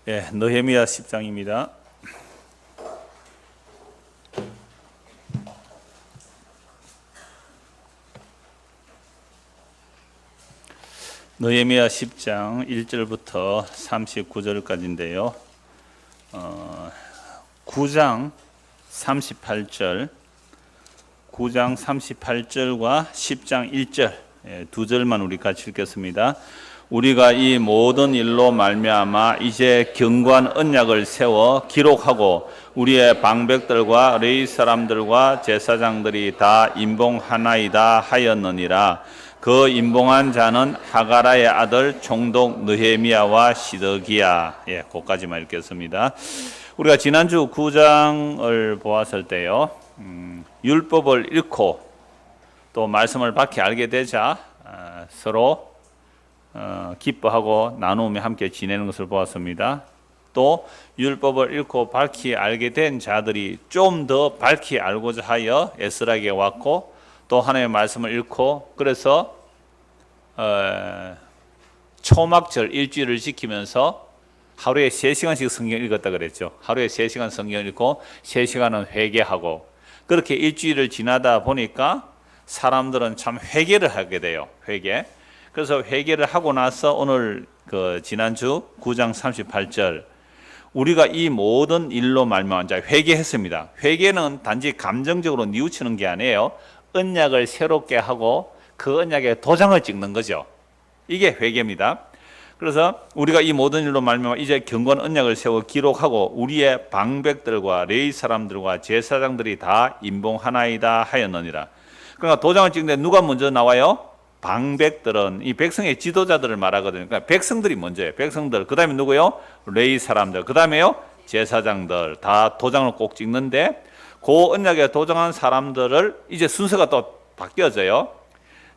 느헤미야 10장입니다. 느헤미야 10장 1절부터 39절까지인데요. 9장 38절, 9장 38절과 10장 1절 두 절만 우리 같이 읽겠습니다. 우리가 이 모든 일로 말미암아 이제 견고한 언약을 세워 기록하고 우리의 방백들과 레위 사람들과 제사장들이 다 임봉하나이다 하였느니라. 그 임봉한 자는 하가라의 아들 총독 느헤미야와 시드기야. 그까지만 읽겠습니다. 우리가 지난주 9장을 보았을 때요, 율법을 읽고 또 말씀을 밝히 알게 되자 서로 기뻐하고 나누며 함께 지내는 것을 보았습니다. 또 율법을 읽고 밝히 알게 된 자들이 좀 더 밝히 알고자 하여 에스라에게 왔고, 또 하나님의 말씀을 읽고, 그래서 초막절 일주일을 지키면서 하루에 3시간씩 성경 읽었다 그랬죠. 하루에 3시간 성경 읽고 3시간은 회개하고, 그렇게 일주일을 지나다 보니까 사람들은 참 회개를 하게 돼요. 회개. 그래서 회개를 하고 나서 오늘 지난주 9장 38절, 우리가 이 모든 일로 말미암아 회개했습니다. 회개는 단지 감정적으로 뉘우치는 게 아니에요. 언약을 새롭게 하고 그 언약에 도장을 찍는 거죠. 이게 회개입니다. 그래서 우리가 이 모든 일로 말미암아 이제 견고한 언약을 세워 기록하고 우리의 방백들과 레위 사람들과 제사장들이 다 임봉하나이다 하였느니라. 그러니까 도장을 찍는데 누가 먼저 나와요? 방백들은 이 백성의 지도자들을 말하거든요. 그러니까 백성들이 먼저예요. 백성들. 그 다음에 누구요? 레위 사람들. 그 다음에요? 제사장들. 다 도장을 꼭 찍는데, 그 언약에 도장한 사람들을 이제 순서가 또 바뀌어져요.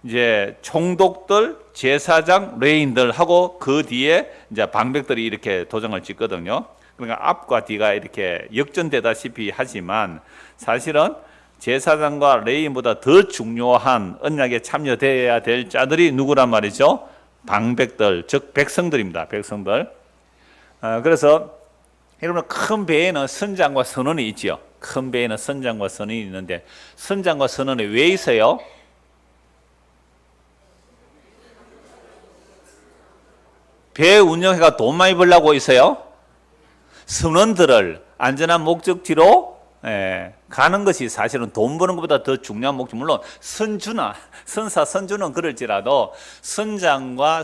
이제 총독들, 제사장, 레위인들 하고 그 뒤에 이제 방백들이 이렇게 도장을 찍거든요. 그러니까 앞과 뒤가 이렇게 역전되다시피 하지만 사실은 제사장과 레위인보다 더 중요한 언약에 참여되어야 될 자들이 누구란 말이죠? 방백들, 즉 백성들입니다. 백성들. 그래서 여러분, 큰 배에는 선장과 선원이 있죠. 큰 배에는 선장과 선원이 있는데, 선장과 선원이 왜 있어요? 배 운영회가 돈 많이 벌려고 있어요. 선원들을 안전한 목적지로 가는 것이 사실은 돈 버는 것보다 더 중요한 목적. 물론 선주나 선사, 선주는 그럴지라도 선장과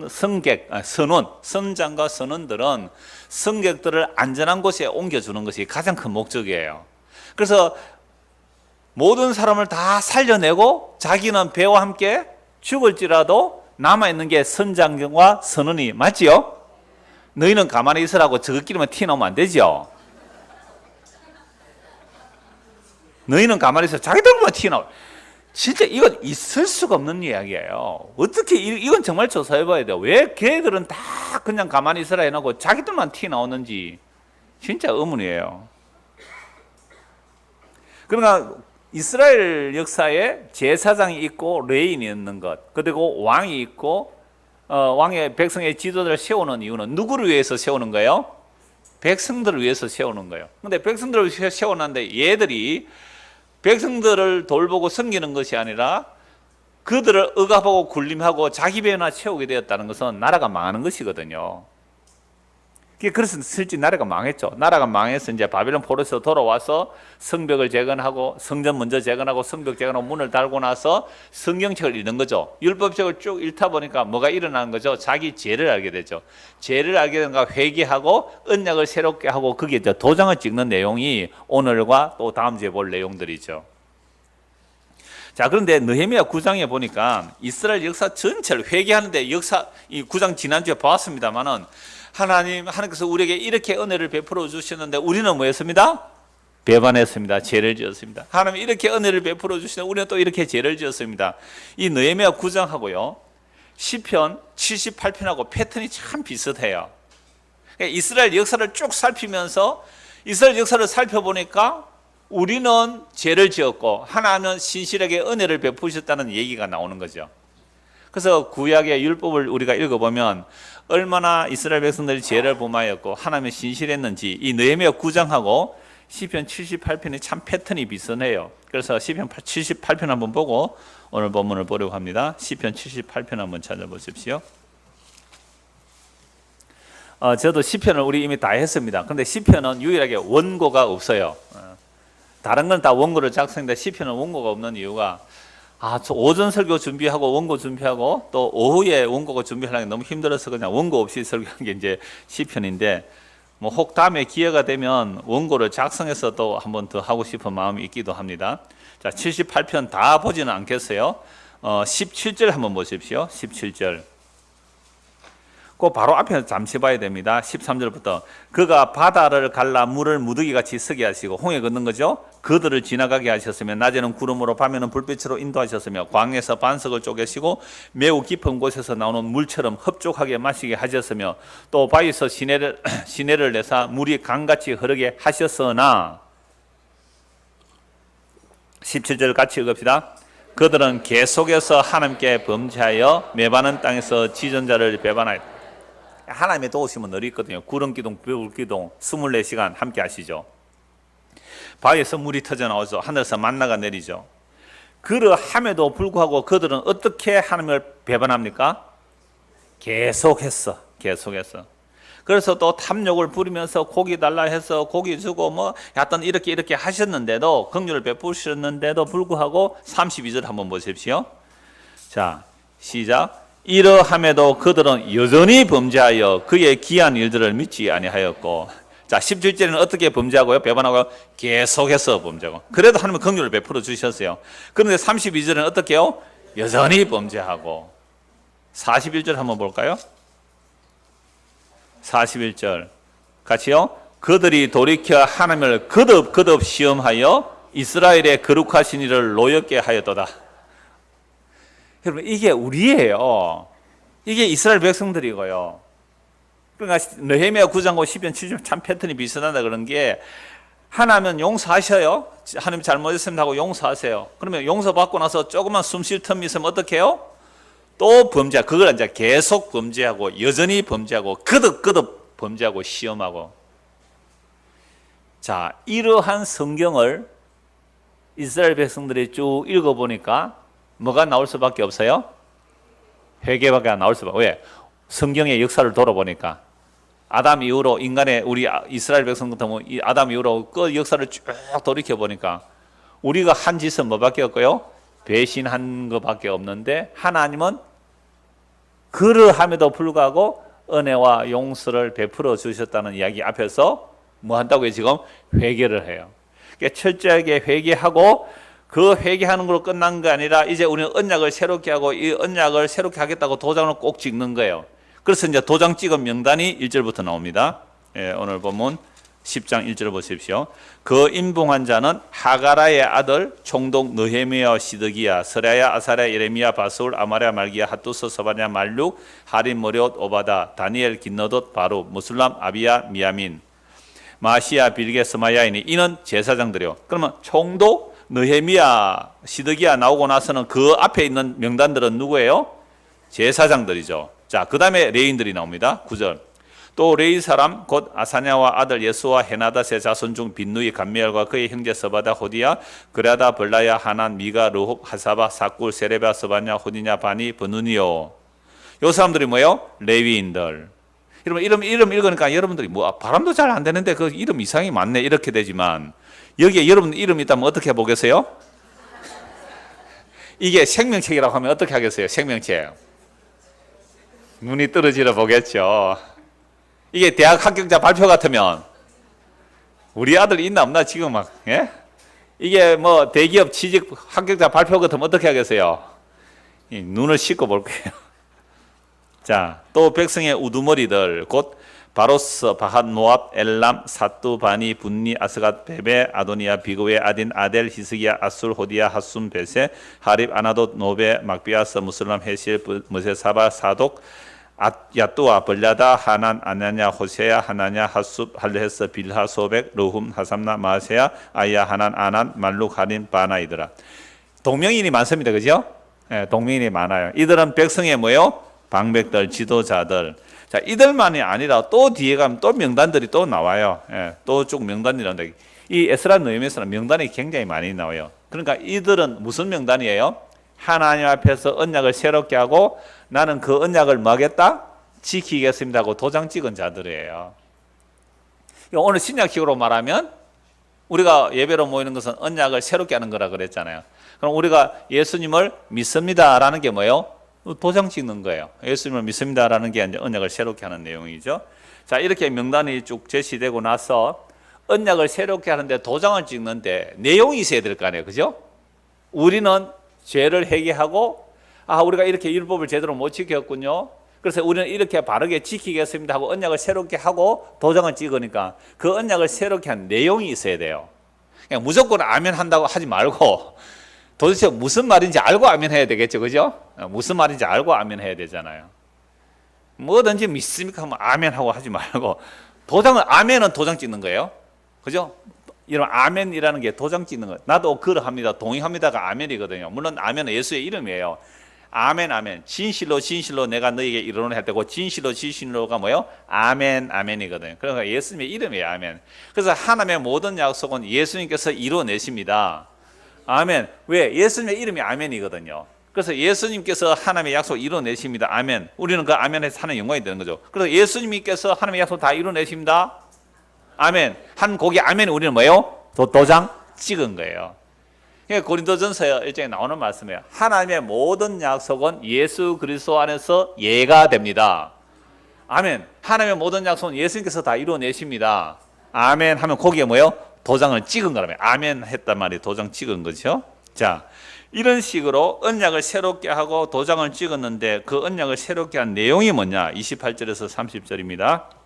선객, 선원, 선장과 선원들은 선객들을 안전한 곳에 옮겨주는 것이 가장 큰 목적이에요. 그래서 모든 사람을 다 살려내고 자기는 배와 함께 죽을지라도 남아있는 게 선장과 선원이 맞지요? 너희는 가만히 있으라고 저것끼리만 튀어나오면 안 되죠. 너희는 가만히 있어. 자기들만 튀어나와. 진짜 이건 있을 수가 없는 이야기예요. 어떻게, 이건 정말 조사해봐야 돼요. 왜 걔들은 다 그냥 가만히 있으라 해놓고 자기들만 튀어나오는지 진짜 의문이에요. 그러니까 이스라엘 역사에 제사장이 있고 레위인이 있는 것, 그리고 왕이 있고 왕의 백성의 지도자를 세우는 이유는 누구를 위해서 세우는 거예요? 백성들을 위해서 세우는 거예요. 근데 백성들을 세워놨는데 얘들이 백성들을 돌보고 섬기는 것이 아니라 그들을 억압하고 군림하고 자기 배나 채우게 되었다는 것은 나라가 망하는 것이거든요. 그래서 실제 나라가 망했죠. 나라가 망해서 이제 바벨론 포로에서 돌아와서 성벽을 재건하고, 성전 먼저 재건하고 성벽 재건하고 문을 달고 나서 성경책을 읽는 거죠. 율법책을 쭉 읽다 보니까 뭐가 일어나는 거죠? 자기 죄를 알게 되죠. 죄를 알게 되니까 회개하고 언약을 새롭게 하고 거기에 도장을 찍는 내용이 오늘과 또 다음 주에 볼 내용들이죠. 자, 그런데 느헤미야 9장에 보니까 이스라엘 역사 전체를 회개하는데, 이 9장 지난주에 보았습니다만은 하나님께서 우리에게 이렇게 은혜를 베풀어 주셨는데 우리는 뭐 했습니다? 배반했습니다. 죄를 지었습니다. 하나님 이렇게 은혜를 베풀어 주시는데 우리는 또 이렇게 죄를 지었습니다. 이 느헤미야 9장하고요, 시편 78편하고 패턴이 참 비슷해요. 그러니까 이스라엘 역사를 쭉 살피면서 이스라엘 역사를 살펴보니까 우리는 죄를 지었고 하나님은 신실하게 은혜를 베푸셨다는 얘기가 나오는 거죠. 그래서 구약의 율법을 우리가 읽어보면 얼마나 이스라엘 백성들이 죄를 범하였고 하나님의 신실했는지 이 느헤미야 9장하고 시편 78편이 참 패턴이 비슷해요. 그래서 시편 78편 한번 보고 오늘 본문을 보려고 합니다. 시편 78편 한번 찾아보십시오. 저도 시편을 우리 이미 다 했습니다. 그런데 시편은 유일하게 원고가 없어요. 다른 건 다 원고를 작성했는데 시편은 원고가 없는 이유가 오전 설교 준비하고 원고 준비하고 또 오후에 원고가 준비하는 게 너무 힘들어서 그냥 원고 없이 설교한 게 이제 시편인데 뭐 혹 다음에 기회가 되면 원고를 작성해서 또 한번 더 하고 싶은 마음이 있기도 합니다. 자, 78편 다 보지는 않겠어요. 17절 한번 보십시오. 17절. 그 바로 앞에 잠시 봐야 됩니다. 13절부터 그가 바다를 갈라 물을 무더기같이 서게 하시고 홍해 걷는 거죠. 그들을 지나가게 하셨으며 낮에는 구름으로 밤에는 불빛으로 인도하셨으며 광에서 반석을 쪼개시고 매우 깊은 곳에서 나오는 물처럼 흡족하게 마시게 하셨으며 또 바위에서 시내를 내사 물이 강같이 흐르게 하셨으나 17절 같이 읽읍시다. 그들은 계속해서 하나님께 범죄하여 메바는 땅에서 지존자를 배반하였다. 하나님의 도우심은 늘 있거든요. 구름기둥, 불기둥 24시간 함께 하시죠. 바위에서 물이 터져 나오죠. 하늘에서 만나가 내리죠. 그러함에도 불구하고 그들은 어떻게 하나님을 배반합니까? 계속해서. 그래서 또 탐욕을 부리면서 고기 달라 해서 고기 주고 뭐 하여튼 이렇게 하셨는데도 긍휼을 베푸셨는데도 불구하고 32절 한번 보십시오. 자, 시작. 이러함에도 그들은 여전히 범죄하여 그의 기한 일들을 믿지 아니하였고, 자 17절에는 어떻게 범죄하고요? 배반하고요? 계속해서 범죄하고. 그래도 하나님은 긍휼을 베풀어 주셨어요. 그런데 32절에는 어떻게 해요? 여전히 범죄하고. 41절 한번 볼까요? 41절 같이요. 그들이 돌이켜 하나님을 거듭 시험하여 이스라엘의 거룩하신 이를 노엽게 하였도다. 여러분 이게 우리예요. 이게 이스라엘 백성들이고요. 그러니까 느헤미야 9장과 시편 7장 참 패턴이 비슷하다 그런 게 하나님은 용서하셔요. 하나님 잘못했습니다 하고 용서하세요. 그러면 용서받고 나서 조금만 숨 쉴 틈이 있으면 어떻게 해요? 또 범죄하고 그걸 이제 계속 범죄하고 여전히 범죄하고 거듭 범죄하고 시험하고. 자, 이러한 성경을 이스라엘 백성들이 쭉 읽어보니까 뭐가 나올 수밖에 없어요? 회개밖에 안 나올 수밖에. 왜? 성경의 역사를 돌아보니까 아담 이후로 인간의 우리 이스라엘 백성 같은 경우 아담 이후로 그 역사를 쭉 돌이켜 보니까 우리가 한 짓은 뭐밖에 없고요? 배신한 것밖에 없는데 하나님은 그러함에도 불구하고 은혜와 용서를 베풀어 주셨다는 이야기 앞에서 뭐 한다고요? 지금 회개를 해요. 그러니까 철저하게 회개하고 그 회개하는 걸로 끝난 게 아니라 이제 우리는 언약을 새롭게 하고 이 언약을 새롭게 하겠다고 도장을 꼭 찍는 거예요. 그래서 이제 도장 찍은 명단이 1절부터 나옵니다. 예, 오늘 본문 10장 1절을 보십시오. 그 임봉한 자는 하가라의 아들 총독 느헤미야 시드기야 스라야 아사랴 예레미야 바스울 아마랴 말기야 핫두스 서바냐 말룩 하림 머리옷 오바다 다니엘 긴너돗 바루 무슬람 아비야 미야민 마시아 빌게 스마야이니 이는 제사장들이요. 그러면 총독 느헤미야 시드기야 나오고 나서는 그 앞에 있는 명단들은 누구예요? 제사장들이죠. 자, 그 다음에 레인들이 나옵니다. 9절. 또 레이 사람 곧 아사냐와 아들 예수와 헤나닷의 자손 중 빈누이 감미엘과 그의 형제 서바다 호디야 그라다 벌라야 하난 미가 르홉 하사바 사꿀 세레바 서바냐 호디냐 바니 버누니요. 요 사람들이 뭐예요? 레위인들. 여러분 이름 읽으니까 여러분들이 뭐 발음도 잘 안 되는데 그 이름 이상이 많네 이렇게 되지만 여기에 여러분 이름이 있다면 어떻게 보겠어요? 이게 생명책이라고 하면 어떻게 하겠어요? 생명책. 눈이 떨어지러 보겠죠. 이게 대학 합격자 발표 같으면 우리 아들 있나 없나 지금 막 예? 이게 뭐 대기업 취직 합격자 발표 같으면 어떻게 하겠어요? 눈을 씻고 볼 거예요. 자, 또 백성의 우두머리들 곧 바로스, 바핫, 모압, 엘람, 사뚜, 바니, 분니, 아스갓, 베베, 아도니아, 비그웨, 아딘, 아델, 히스기야, 아술, 호디야, 하숨, 베세, 하립, 아나돗, 노베, 막비아스, 무슬람, 헤실, 무세사바, 사독, 야뚜아, 벌야다, 하난, 아냐냐, 호세야, 하나냐, 하숲, 할레스, 빌하, 소백, 르훔, 하삼나, 마세야, 아야, 하난, 아난, 말룩, 하린, 바나이더라. 동명인이 많습니다. 그죠? 예, 동맹이 많아요. 이들은 백성의 뭐요? 방백들, 지도자들. 자, 이들만이 아니라 또 뒤에 가면 또 명단들이 또 나와요. 예, 또 쭉 명단이란다. 이 에스라 느헤미야서는 명단이 굉장히 많이 나와요. 그러니까 이들은 무슨 명단이에요? 하나님 앞에서 언약을 새롭게 하고 나는 그 언약을 뭐 하겠다? 지키겠습니다 하고 도장 찍은 자들이에요. 오늘 신약식으로 말하면 우리가 예배로 모이는 것은 언약을 새롭게 하는 거라 그랬잖아요. 그럼 우리가 예수님을 믿습니다라는 게 뭐예요? 도장 찍는 거예요. 예수님을 믿습니다라는 게 이제 언약을 새롭게 하는 내용이죠. 자, 이렇게 명단이 쭉 제시되고 나서 언약을 새롭게 하는데 도장을 찍는데 내용이 있어야 될 거 아니에요. 그죠? 우리는 죄를 회개하고 우리가 이렇게 율법을 제대로 못 지켰군요. 그래서 우리는 이렇게 바르게 지키겠습니다 하고 언약을 새롭게 하고 도장을 찍으니까 그 언약을 새롭게 한 내용이 있어야 돼요. 그냥 무조건 아멘 한다고 하지 말고 도대체 무슨 말인지 알고 아멘 해야 되겠죠. 그죠? 무슨 말인지 알고 아멘 해야 되잖아요. 뭐든지 믿습니까 하면 아멘 하고 하지 말고 아멘은 도장 찍는 거예요. 그죠? 이런 아멘이라는 게 도장 찍는 거예요. 나도 그러합니다. 동의합니다가 아멘이거든요. 물론 아멘은 예수의 이름이에요. 아멘 아멘. 진실로 진실로 내가 너에게 이르노니 할 때고 진실로 진실로가 뭐예요? 아멘 아멘이거든요. 그러니까 예수님의 이름이에요. 아멘. 그래서 하나님의 모든 약속은 예수님께서 이루어내십니다. 아멘. 왜? 예수님의 이름이 아멘이거든요. 그래서 예수님께서 하나님의 약속 이루어내십니다. 아멘. 우리는 그 아멘에서 하는 영광이 되는 거죠. 그래서 예수님께서 하나님의 약속 다 이루어내십니다. 아멘. 한 곡이 아멘. 우리는 뭐예요? 도장 찍은 거예요. 고린도전서 1장에 나오는 말씀이에요. 하나님의 모든 약속은 예수 그리스도 안에서 예가 됩니다. 아멘. 하나님의 모든 약속은 예수님께서 다 이루어내십니다. 아멘 하면 거기에 뭐예요? 도장을 찍은 거라며. 아멘 했단 말이 도장 찍은 거죠. 자, 이런 식으로 언약을 새롭게 하고 도장을 찍었는데 그 언약을 새롭게 한 내용이 뭐냐? 28절에서 30절입니다.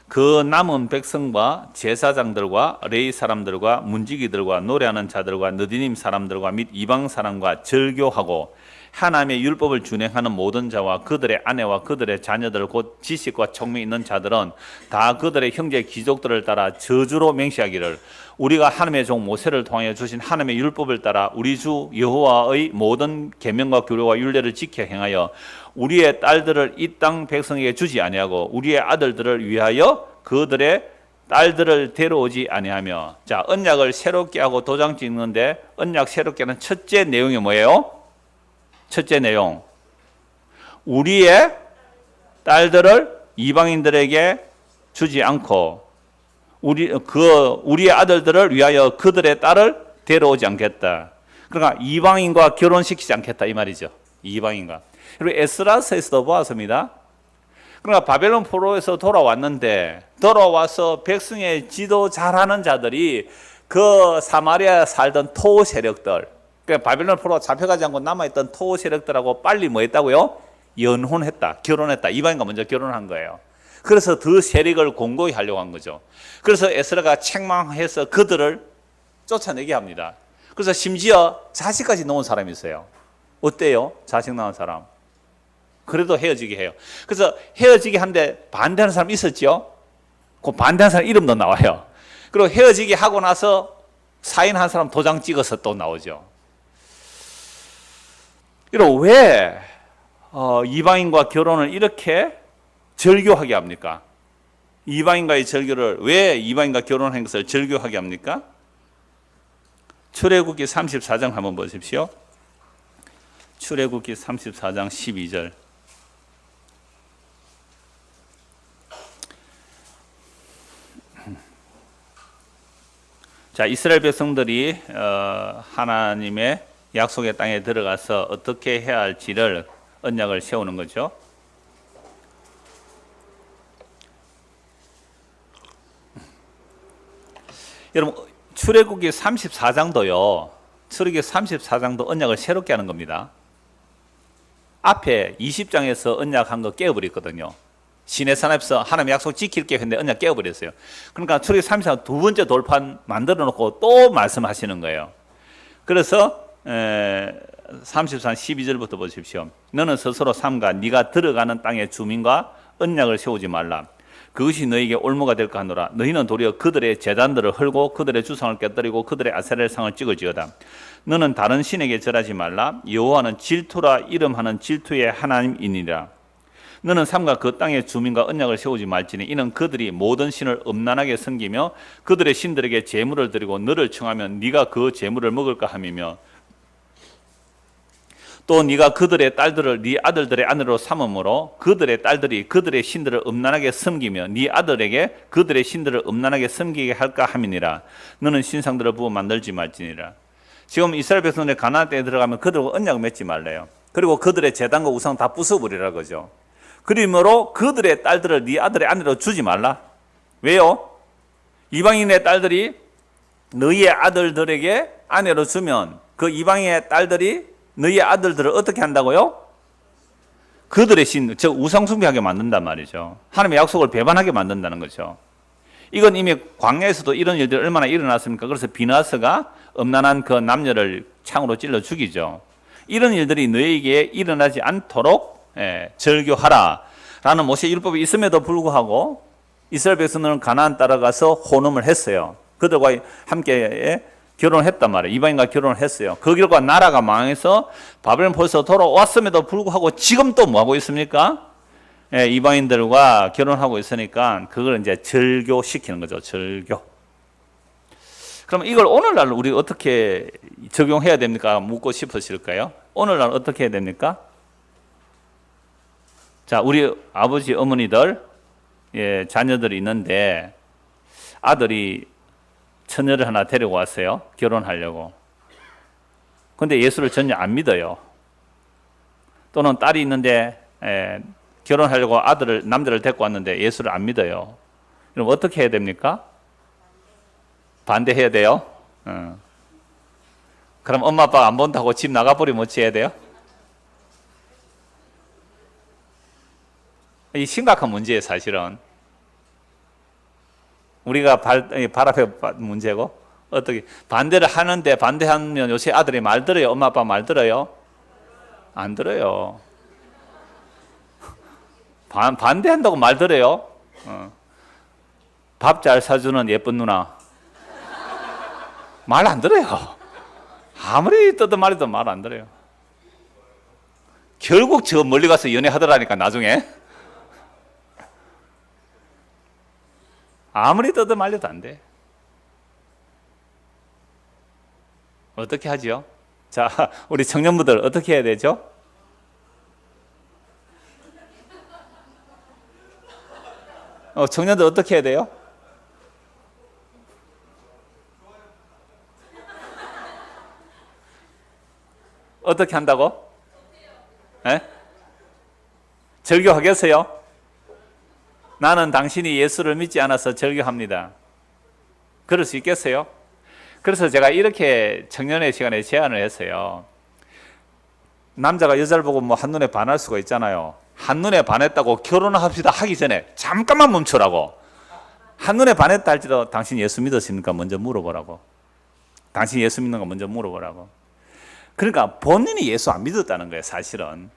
그 남은 백성과 제사장들과 레위 사람들과 문지기들과 노래하는 자들과 느디님 사람들과 및 이방 사람과 절교하고 하나님의 율법을 준행하는 모든 자와 그들의 아내와 그들의 자녀들 곧 지식과 총명이 있는 자들은 다 그들의 형제 귀족들을 따라 저주로 맹세하기를 우리가 하나님의 종 모세를 통하여 주신 하나님의 율법을 따라 우리 주 여호와의 모든 계명과 규례와 율례를 지켜 행하여 우리의 딸들을 이 땅 백성에게 주지 아니하고 우리의 아들들을 위하여 그들의 딸들을 데려오지 아니하며. 자, 언약을 새롭게 하고 도장 찍는데 언약 새롭게 하는 첫째 내용이 뭐예요? 첫째 내용, 우리의 딸들을 이방인들에게 주지 않고 우리의 아들들을 위하여 그들의 딸을 데려오지 않겠다. 그러니까 이방인과 결혼시키지 않겠다 이 말이죠. 이방인과. 그리고 에스라서에서도 보았습니다. 그러니까 바벨론 포로에서 돌아와서 백성의 지도 잘하는 자들이 그 사마리아에 살던 토 세력들, 그러니까 바벨론 포로가 잡혀가지 않고 남아있던 토 세력들하고 빨리 뭐 했다고요? 연혼했다, 결혼했다. 이방인과 먼저 결혼한 거예요. 그래서 그 세력을 공고히 하려고 한 거죠. 그래서 에스라가 책망해서 그들을 쫓아내게 합니다. 그래서 심지어 자식까지 놓은 사람이 있어요. 어때요? 자식 낳은 사람. 그래도 헤어지게 해요. 그래서 헤어지게 하는데 반대하는 사람 있었죠? 그 반대하는 사람 이름도 나와요. 그리고 헤어지게 하고 나서 사인한 사람 도장 찍어서 또 나오죠. 그리고 왜 이방인과 결혼을 이렇게 절교하게 합니까? 이방인과의 절교를 왜 이방인과 결혼한 것을 절교하게 합니까? 출애굽기 34장 한번 보십시오. 출애굽기 34장 12절. 자, 이스라엘 백성들이 하나님의 약속의 땅에 들어가서 어떻게 해야 할지를 언약을 세우는 거죠. 여러분, 출애굽기 34장도요. 출애굽기 34장도 언약을 새롭게 하는 겁니다. 앞에 20장에서 언약한 거 깨어버렸거든요. 시내산에서 하나님 약속 지킬게 했는데 언약 깨어버렸어요. 그러니까 출애굽기 34장 두 번째 돌판 만들어 놓고 또 말씀하시는 거예요. 그래서 34장 12절부터 보십시오. 너는 스스로 삼가 네가 들어가는 땅의 주민과 언약을 세우지 말라. 그것이 너에게 올무가 될까 하노라. 너희는 도리어 그들의 제단들을 헐고 그들의 주상을 깨뜨리고 그들의 아세라상을 찍을지어다. 너는 다른 신에게 절하지 말라. 여호와는 질투라 이름하는 질투의 하나님이니라. 너는 삼가 그 땅의 주민과 언약을 세우지 말지니 이는 그들이 모든 신을 음란하게 섬기며 그들의 신들에게 제물을 드리고 너를 청하면 네가 그 제물을 먹을까 함이며 또 네가 그들의 딸들을 네 아들들의 아내로 삼음으로 그들의 딸들이 그들의 신들을 음란하게 섬기며 네 아들에게 그들의 신들을 음란하게 섬기게 할까 함이니라. 너는 신상들을 부어 만들지 말지니라. 지금 이스라엘 백성들이 가나안 땅에 들어가면 그들과 언약을 맺지 말래요. 그리고 그들의 제단과 우상 다 부숴버리라 그죠. 그러므로 그들의 딸들을 네 아들의 아내로 주지 말라. 왜요? 이방인의 딸들이 너희의 아들들에게 아내로 주면 그 이방인의 딸들이 너희의 아들들을 어떻게 한다고요? 그들의 신, 즉 우상숭배하게 만든단 말이죠. 하나님의 약속을 배반하게 만든다는 거죠. 이건 이미 광야에서도 이런 일들이 얼마나 일어났습니까? 그래서 비나스가 음란한 그 남녀를 창으로 찔러 죽이죠. 이런 일들이 너희에게 일어나지 않도록 절교하라 라는 모세의 율법이 있음에도 불구하고 이스라엘 백성들은 가나안 따라가서 혼음을 했어요. 그들과 함께 결혼을 했단 말이에요. 이방인과 결혼을 했어요. 그 결과 나라가 망해서 바벨론 포로에서 돌아왔음에도 불구하고 지금 또 뭐하고 있습니까? 이방인들과 결혼하고 있으니까 그걸 이제 절교시키는 거죠. 절교. 그럼 이걸 오늘날 우리 어떻게 적용해야 됩니까? 묻고 싶으실까요? 오늘날 어떻게 해야 됩니까? 자, 우리 아버지, 어머니들, 자녀들이 있는데 아들이 처녀를 하나 데리고 왔어요. 결혼하려고. 근데 예수를 전혀 안 믿어요. 또는 딸이 있는데 결혼하려고 남자를 데리고 왔는데 예수를 안 믿어요. 그럼 어떻게 해야 됩니까? 반대해야 돼요. 그럼 엄마 아빠가 안 본다고 집 나가버리면 어찌 해야 돼요? 이 심각한 문제예요, 사실은. 우리가 발 앞에 문제고, 어떻게, 반대를 하는데, 반대하면 요새 아들이 말 들어요? 엄마 아빠 말 들어요? 안 들어요. 반대한다고 말 들어요? 밥 잘 사주는 예쁜 누나. 말 안 들어요. 아무리 뜯어말해도 말 안 들어요. 결국 저 멀리 가서 연애하더라니까, 나중에. 아무리 뜯어말려도 안 돼. 어떻게 하죠? 자, 우리 청년부들 어떻게 해야 되죠? 청년들 어떻게 해야 돼요? 어떻게 한다고? 절교하겠어요? 나는 당신이 예수를 믿지 않아서 절교합니다. 그럴 수 있겠어요? 그래서 제가 이렇게 청년의 시간에 제안을 했어요. 남자가 여자를 보고 뭐 한눈에 반할 수가 있잖아요. 한눈에 반했다고 결혼합시다 하기 전에 잠깐만 멈추라고. 한눈에 반했다 할지라도 당신 예수 믿으십니까? 먼저 물어보라고. 당신 예수 믿는 거 먼저 물어보라고. 그러니까 본인이 예수 안 믿었다는 거예요, 사실은.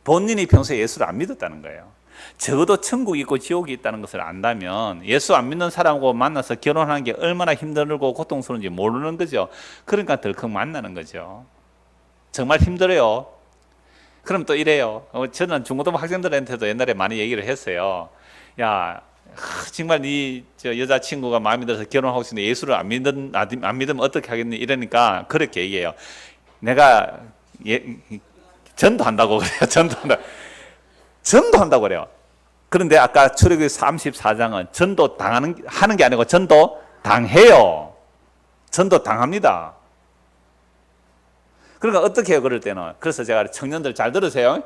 본인이 평소에 예수를 안 믿었다는 거예요. 적어도 천국이 있고 지옥이 있다는 것을 안다면 예수 안 믿는 사람하고 만나서 결혼하는 게 얼마나 힘들고 고통스러운지 모르는 거죠. 그러니까 덜컥 만나는 거죠. 정말 힘들어요. 그럼 또 이래요. 저는 중고등부 학생들한테도 옛날에 많이 얘기를 했어요. 야, 정말 네 여자친구가 마음에 들어서 결혼하고 싶은데 예수를 안 믿으면 어떻게 하겠니? 이러니까 그렇게 얘기해요. 내가 전도한다고 그래요. 전도한다고 그래요. 그런데 아까 출애굽기 34장은 전도 하는 게 아니고 전도 당해요. 전도 당합니다. 그러니까 어떻게 해요, 그럴 때는? 그래서 제가 청년들 잘 들으세요.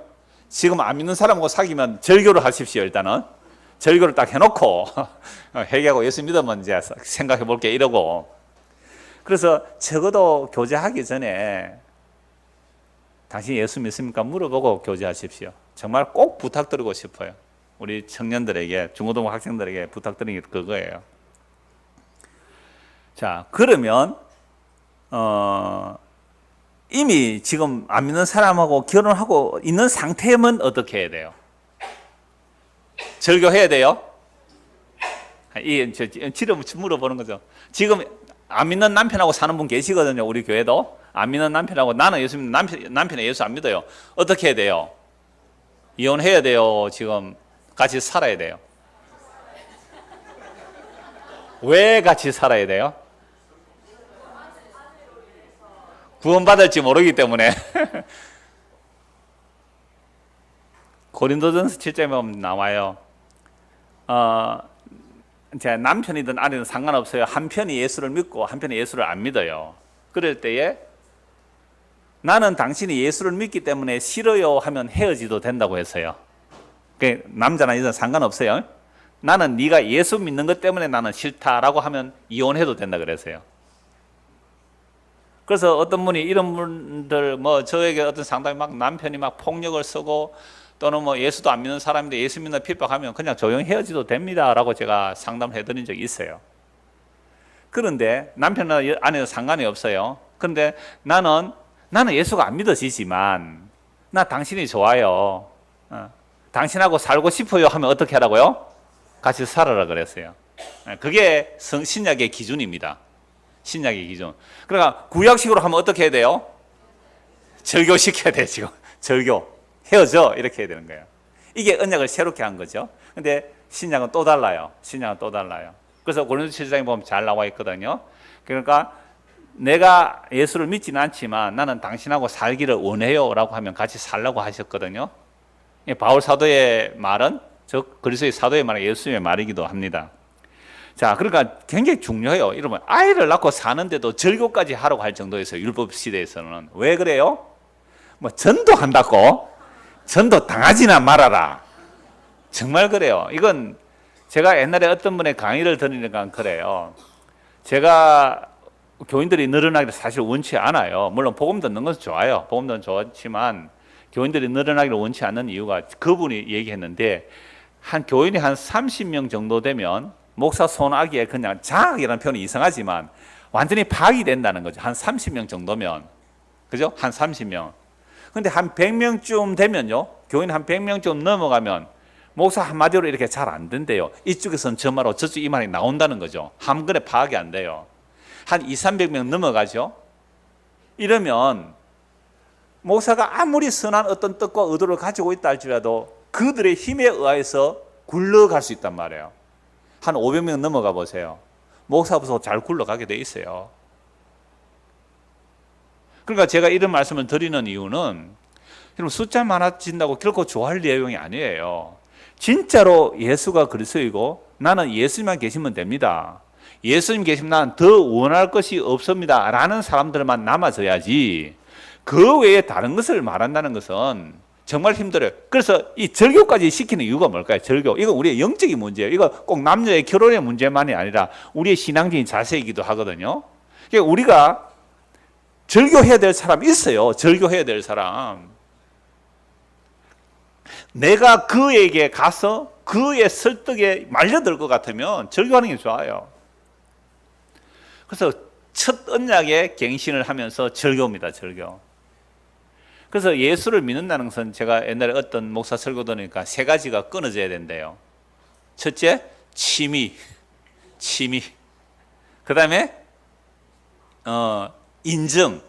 지금 안 믿는 사람하고 사귀면 절교를 하십시오, 일단은. 절교를 딱 해놓고, 회개하고 예수 믿으면 이제 생각해 볼게 이러고. 그래서 적어도 교제하기 전에 당신 예수 믿습니까? 물어보고 교제하십시오. 정말 꼭 부탁드리고 싶어요. 우리 청년들에게, 중고등부 학생들에게 부탁드리는 게 그거예요. 자, 그러면 이미 지금 안 믿는 사람하고 결혼하고 있는 상태면 어떻게 해야 돼요? 절교해야 돼요? 지금 물어보는 거죠. 지금 안 믿는 남편하고 사는 분 계시거든요. 우리 교회도 안 믿는 남편하고 나는 예수 믿는 남편이 예수 안 믿어요. 어떻게 해야 돼요? 이혼해야 돼요. 지금 같이 살아야 돼요. 왜 같이 살아야 돼요? 구원받을지 모르기 때문에. 고린도전서 7장에 보면 나와요. 제 남편이든 아내든 상관없어요. 한편이 예수를 믿고 한편이 예수를 안 믿어요. 그럴 때에 나는 당신이 예수를 믿기 때문에 싫어요 하면 헤어지도 된다고 했어요. 남자나 여자나 상관없어요. 나는 네가 예수 믿는 것 때문에 나는 싫다라고 하면 이혼해도 된다 그랬어요. 그래서 어떤 분이 이런 분들 저에게 어떤 상담이 막 남편이 막 폭력을 쓰고 또는 예수도 안 믿는 사람인데 예수 믿는 핍박하면 그냥 조용히 헤어지도 됩니다라고 제가 상담을 해드린 적이 있어요. 그런데 남편이나 아내는 상관이 없어요. 그런데 나는 예수가 안 믿어지지만 나 당신이 좋아요. 당신하고 살고 싶어요 하면 어떻게 하라고요? 같이 살아라 그랬어요. 그게 신약의 기준입니다. 신약의 기준. 그러니까 구약식으로 하면 어떻게 해야 돼요? 절교시켜야 돼요. 지금 절교. 헤어져 이렇게 해야 되는 거예요. 이게 언약을 새롭게 한 거죠. 근데 신약은 또 달라요. 신약은 또 달라요. 그래서 고린도서 7장에 보면 잘 나와 있거든요. 그러니까 내가 예수를 믿지는 않지만 나는 당신하고 살기를 원해요 라고 하면 같이 살라고 하셨거든요. 바울 사도의 말은 그리스도의 사도의 말은 예수님의 말이기도 합니다. 자, 그러니까 굉장히 중요해요. 이러면 아이를 낳고 사는데도 절교까지 하라고 할 정도였어요. 율법 시대에서는. 왜 그래요? 전도한다고? 전도 당하지나 말아라. 정말 그래요. 이건 제가 옛날에 어떤 분의 강의를 들으니까 그래요. 제가 교인들이 늘어나기를 사실 원치 않아요. 물론 복음 듣는 것은 좋아요. 복음 듣는 건 좋지만 교인들이 늘어나기를 원치 않는 이유가 그분이 얘기했는데 한 교인이 한 30명 정도 되면 목사 손아귀에 그냥 장악이라는 표현이 이상하지만 완전히 파악이 된다는 거죠. 한 30명 정도면. 그죠? 한 30명. 근데 한 100명쯤 되면요. 교인 한 100명쯤 넘어가면 목사 한마디로 이렇게 잘 안 된대요. 이쪽에서는 저 말하고 저쪽 이 말이 나온다는 거죠. 한번에 파악이 안 돼요. 한 200~300명 넘어가죠. 이러면 목사가 아무리 선한 어떤 뜻과 의도를 가지고 있다 할지라도 그들의 힘에 의해서 굴러갈 수 있단 말이에요. 한 500명 넘어가 보세요. 목사 앞에서 잘 굴러가게 돼 있어요. 그러니까 제가 이런 말씀을 드리는 이유는 여러분 숫자 많아진다고 결코 좋아할 내용이 아니에요. 진짜로 예수가 그리스도이고 나는 예수님만 계시면 됩니다. 예수님 계시면 나는 더 원할 것이 없습니다 라는 사람들만 남아져야지 그 외에 다른 것을 말한다는 것은 정말 힘들어요. 그래서 이 절교까지 시키는 이유가 뭘까요? 절교. 이건 우리의 영적인 문제예요. 이거 꼭 남녀의 결혼의 문제만이 아니라 우리의 신앙적인 자세이기도 하거든요. 그러니까 우리가 절교해야 될 사람이 있어요. 절교해야 될 사람. 내가 그에게 가서 그의 설득에 말려들 것 같으면 절교하는 게 좋아요. 그래서 첫 언약의 갱신을 하면서 절교입니다. 절교. 그래서 예수를 믿는다는 것은 제가 옛날에 어떤 목사 설교 들으니까 세 가지가 끊어져야 된대요. 첫째, 취미. 그 다음에 인정,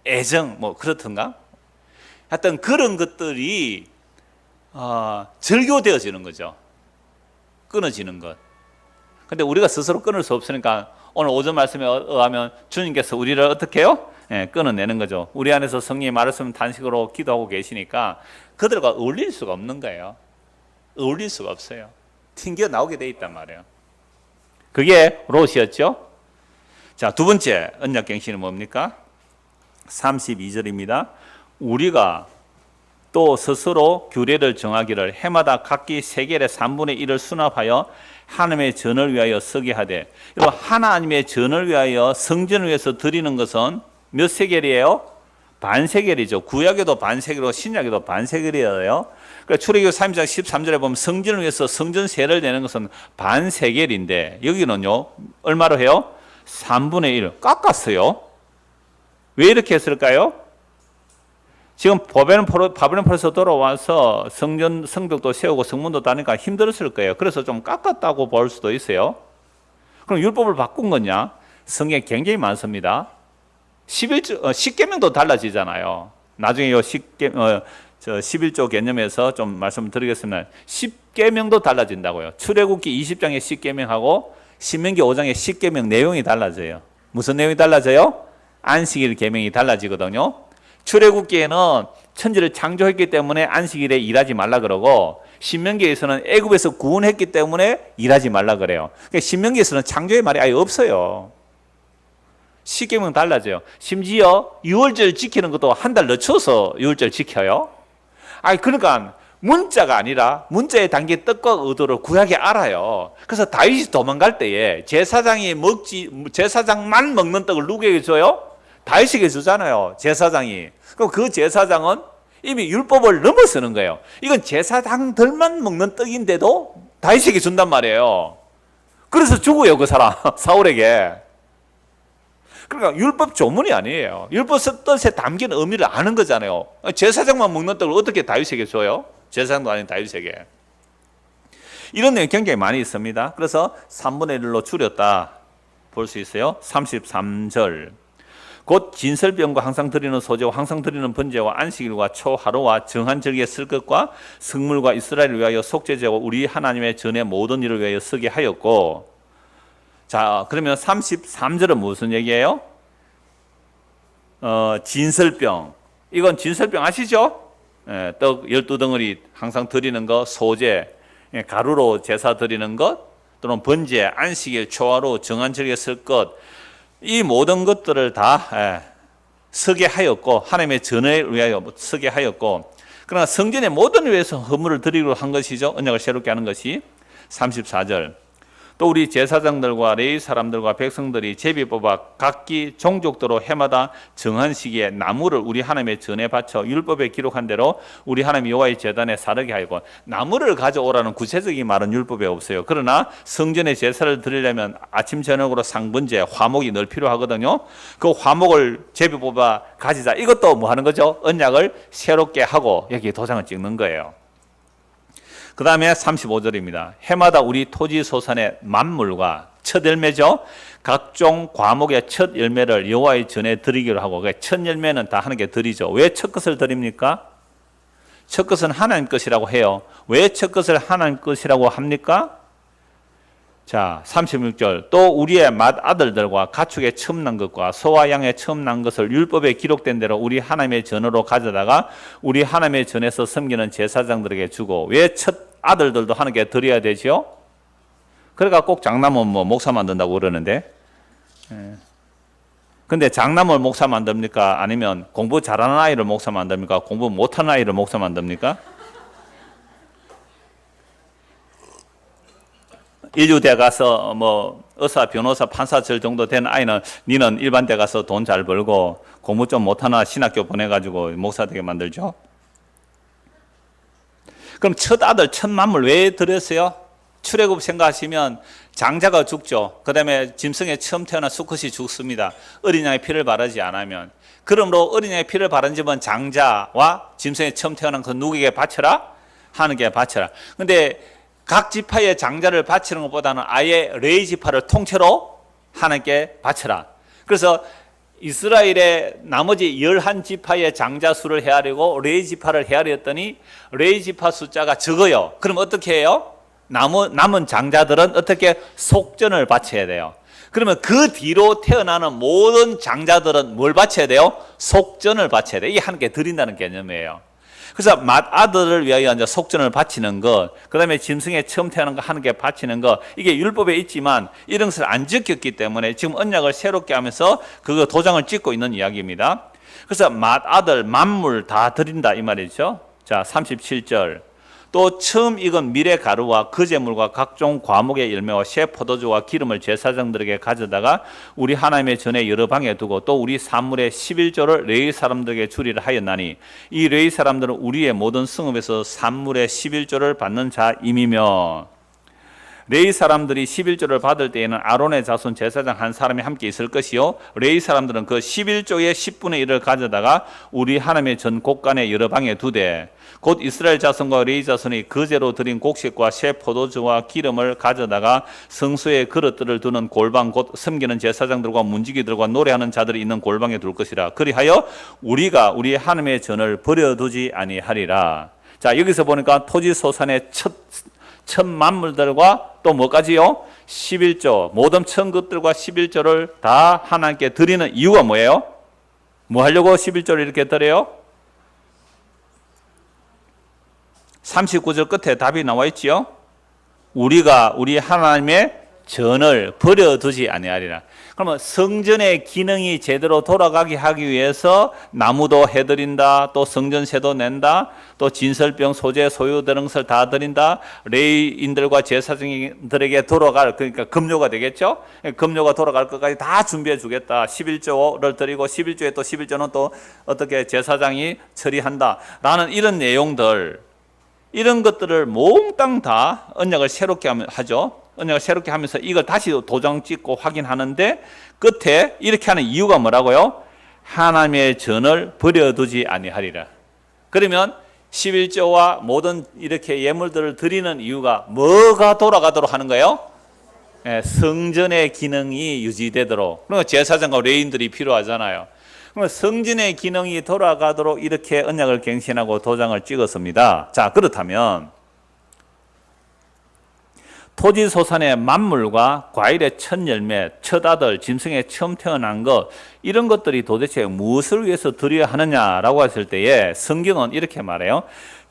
애정, 그렇던가? 하여튼 그런 것들이 절교되어지는 거죠. 끊어지는 것. 근데 우리가 스스로 끊을 수 없으니까 오늘 오전 말씀에 의하면 주님께서 우리를 어떻게 해요? 끊어내는 거죠. 우리 안에서 성령의 말씀 단식으로 기도하고 계시니까 그들과 어울릴 수가 없는 거예요. 어울릴 수가 없어요. 튕겨 나오게 돼 있단 말이에요. 그게 롯이었죠. 자, 두 번째 언약갱신은 뭡니까? 32절입니다. 우리가 또 스스로 규례를 정하기를 해마다 각기 세겔의 3분의 1을 수납하여 하나님의 전을 위하여 서게 하되, 하나님의 전을 위하여 성전을 위해서 드리는 것은 몇 세겔이에요? 반세겔이죠. 구약에도 반세겔이고 신약에도 반세겔이에요. 그러니까 출애굽기 3장 13절에 보면 성전을 위해서 성전세를 내는 것은 반세겔인데 여기는요 얼마로 해요? 3분의 1 깎았어요. 왜 이렇게 했을까요? 지금 바벨론에서 돌아와서 성벽도 세우고 성문도 다니까 힘들었을 거예요. 그래서 좀 깎았다고 볼 수도 있어요. 그럼 율법을 바꾼 거냐? 성경에 굉장히 많습니다. 10계명도 달라지잖아요. 나중에 요 11조 개념에서 좀 말씀드리겠습니다. 10계명도 달라진다고요. 출애굽기 20장의 10계명하고 신명기 5장의 10계명 내용이 달라져요. 무슨 내용이 달라져요? 안식일 계명이 달라지거든요. 출애굽기에는 천지를 창조했기 때문에 안식일에 일하지 말라 그러고, 신명기에서는 애굽에서 구원했기 때문에 일하지 말라 그래요. 그러니까 신명기에서는 창조의 말이 아예 없어요. 10계명 달라져요. 심지어 유월절 지키는 것도 한 달 늦춰서 유월절 지켜요. 그러니까 문자가 아니라 문자에 담긴 뜻과 의도를 구약이 알아요. 그래서 다윗이 도망갈 때에 제사장만 먹는 떡을 누구에게 줘요? 다윗에게 주잖아요. 제사장이. 그럼 그 제사장은 이미 율법을 넘어서는 거예요. 이건 제사장들만 먹는 떡인데도 다윗에게 준단 말이에요. 그래서 죽어요, 그 사람. 사울에게. 그러니까 율법 조문이 아니에요. 율법 뜻에 담긴 의미를 아는 거잖아요. 제사장만 먹는 떡을 어떻게 다윗에게 줘요? 제사장도 아닌 다윗에게. 이런 내용이 굉장히 많이 있습니다. 그래서 3분의 1로 줄였다 볼 수 있어요. 33절. 곧 진설병과 항상 드리는 소제와 항상 드리는 번제와 안식일과 초하루와 정한 절기에 쓸 것과 성물과 이스라엘을 위하여 속죄제와 우리 하나님의 전에 모든 일을 위하여 쓰게 하였고. 자, 그러면 33절은 무슨 얘기예요? 진설병. 이건 진설병 아시죠? 떡 12덩어리 항상 드리는 것, 소제, 가루로 제사 드리는 것, 또는 번제, 안식일, 초하루, 정한 절기에 쓸 것, 이 모든 것들을 다 서게 하였고, 하나님의 전을 위하여 서게 하였고, 그러나 성전의 모든 위에서 헌물을 드리기로 한 것이죠. 언약을 새롭게 하는 것이. 34절. 또 우리 제사장들과 레위 사람들과 백성들이 제비 뽑아 각기 종족대로 해마다 정한 시기에 나무를 우리 하나님의 전에 바쳐 율법에 기록한 대로 우리 하나님 여호와의 제단에 사르게 하고. 나무를 가져오라는 구체적인 말은 율법에 없어요. 그러나 성전에 제사를 드리려면 아침 저녁으로 상번제, 화목이 늘 필요하거든요. 그 화목을 제비 뽑아 가지자. 이것도 뭐 하는 거죠? 언약을 새롭게 하고 여기 도장을 찍는 거예요. 그 다음에 35절입니다. 해마다 우리 토지 소산의 만물과 첫 열매죠. 각종 과목의 첫 열매를 여호와의 전에 드리기로 하고, 첫 열매는 다 하나님께 드리죠. 왜 첫 것을 드립니까? 첫 것은 하나님 것이라고 해요. 왜 첫 것을 하나님 것이라고 합니까? 자, 36절. 또 우리의 맏아들들과 가축의 처음 난 것과 소와 양의 처음 난 것을 율법에 기록된 대로 우리 하나님의 전으로 가져다가 우리 하나님의 전에서 섬기는 제사장들에게 주고. 왜 첫 아들들도 하나님께 드려야 되지요? 그러니까 꼭 장남은 뭐 목사 만든다고 그러는데, 근데 장남을 목사 만듭니까? 아니면 공부 잘하는 아이를 목사 만듭니까? 공부 못하는 아이를 목사 만듭니까? 인류대 가서 뭐 의사, 변호사, 판사 절 정도 된 아이는 니는 일반대 가서 돈 잘 벌고 공부 좀 못하나 신학교 보내가지고 목사 되게 만들죠. 그럼 첫 아들, 첫 만물 왜 드렸어요? 출애굽 생각하시면 장자가 죽죠. 그 다음에 짐승에 처음 태어난 수컷이 죽습니다. 어린 양의 피를 바르지 않으면. 그러므로 어린 양의 피를 바른 집은 장자와 짐승에 처음 태어난 그 누구에게 바쳐라? 하나님께 바쳐라. 근데 각 지파의 장자를 바치는 것보다는 아예 레위 지파를 통째로 하나님께 바쳐라. 그래서 이스라엘의 나머지 11지파의 장자 수를 헤아리고 레위 지파를 헤아렸더니 레위 지파 숫자가 적어요. 그럼 어떻게 해요? 남은 장자들은 어떻게 속전을 바쳐야 돼요. 그러면 그 뒤로 태어나는 모든 장자들은 뭘 바쳐야 돼요? 속전을 바쳐야 돼요. 이게 하나님께 드린다는 개념이에요. 그래서 맏아들을 위하여 이제 속전을 바치는 것, 그 다음에 짐승에 처음 태어난 거 하나님께 바치는 것, 이게 율법에 있지만 이런 것을 안 지켰기 때문에 지금 언약을 새롭게 하면서 그거 도장을 찍고 있는 이야기입니다. 그래서 맏아들, 만물 다 드린다 이 말이죠. 자, 37절. 또 처음 익은 밀의 가루와 거제물과 각종 과목의 열매와 새 포도주와 기름을 제사장들에게 가져다가 우리 하나님의 전에 여러 방에 두고 또 우리 산물의 11조를 레위 사람들에게 주리라 하였나니 이 레위 사람들은 우리의 모든 성읍에서 산물의 11조를 받는 자임이며. 레위 사람들이 11조를 받을 때에는 아론의 자손 제사장 한 사람이 함께 있을 것이요, 레위 사람들은 그 11조의 10분의 1을 가져다가 우리 하나님의 전 곳간에 여러 방에 두되, 곧 이스라엘 자손과 레위 자손이 거제로 드린 곡식과 새 포도주와 기름을 가져다가 성소에 그릇들을 두는 골방, 곧 섬기는 제사장들과 문지기들과 노래하는 자들이 있는 골방에 둘 것이라. 그리하여 우리가 우리 하나님의 전을 버려두지 아니하리라. 자, 여기서 보니까 토지소산의 첫 만물들과 또 뭐까지요? 11조, 모든 천 것들과 11조를 다 하나님께 드리는 이유가 뭐예요? 뭐 하려고 11조를 이렇게 드려요? 39절 끝에 답이 나와 있지요. 우리가 우리 하나님의 전을 버려두지 아니하리라. 그러면 성전의 기능이 제대로 돌아가게 하기 위해서 나무도 해드린다, 또 성전세도 낸다, 또 진설병 소재 소유되는 것을 다 드린다, 레위인들과 제사장들에게 돌아갈, 그러니까 금료가 되겠죠. 금료가 돌아갈 것까지 다 준비해 주겠다. 11조를 드리고 11조에 또 11조는 또 어떻게 제사장이 처리한다 라는 이런 내용들, 이런 것들을 몽땅 다 언약을 새롭게 하죠. 언약을 새롭게 하면서 이걸 다시 도장 찍고 확인하는데 끝에 이렇게 하는 이유가 뭐라고요? 하나님의 전을 버려두지 아니하리라. 그러면 11조와 모든 이렇게 예물들을 드리는 이유가 뭐가 돌아가도록 하는 거예요? 성전의 기능이 유지되도록. 그러니까 제사장과 레위인들이 필요하잖아요. 성전의 기능이 돌아가도록 이렇게 언약을 갱신하고 도장을 찍었습니다. 자, 그렇다면 토지소산의 만물과 과일의 첫 열매, 첫 아들, 짐승의 처음 태어난 것, 이런 것들이 도대체 무엇을 위해서 드려야 하느냐라고 했을 때에 성경은 이렇게 말해요.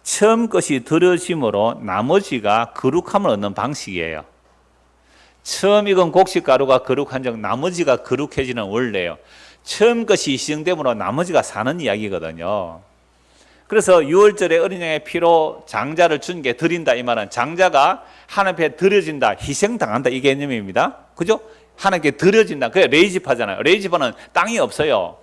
처음 것이 드려짐으로 나머지가 거룩함을 얻는 방식이에요. 처음 익은 곡식가루가 거룩한 적 나머지가 거룩해지는 원래예요. 처음 것이 희생됨으로 나머지가 사는 이야기거든요. 그래서 유월절에 어린 양의 피로 장자를 준 게 드린다, 이 말은 장자가 하나님께 드려진다, 희생당한다, 이 개념입니다. 그죠? 하나님께 드려진다. 그게 레위지파잖아요. 레위지파는 땅이 없어요.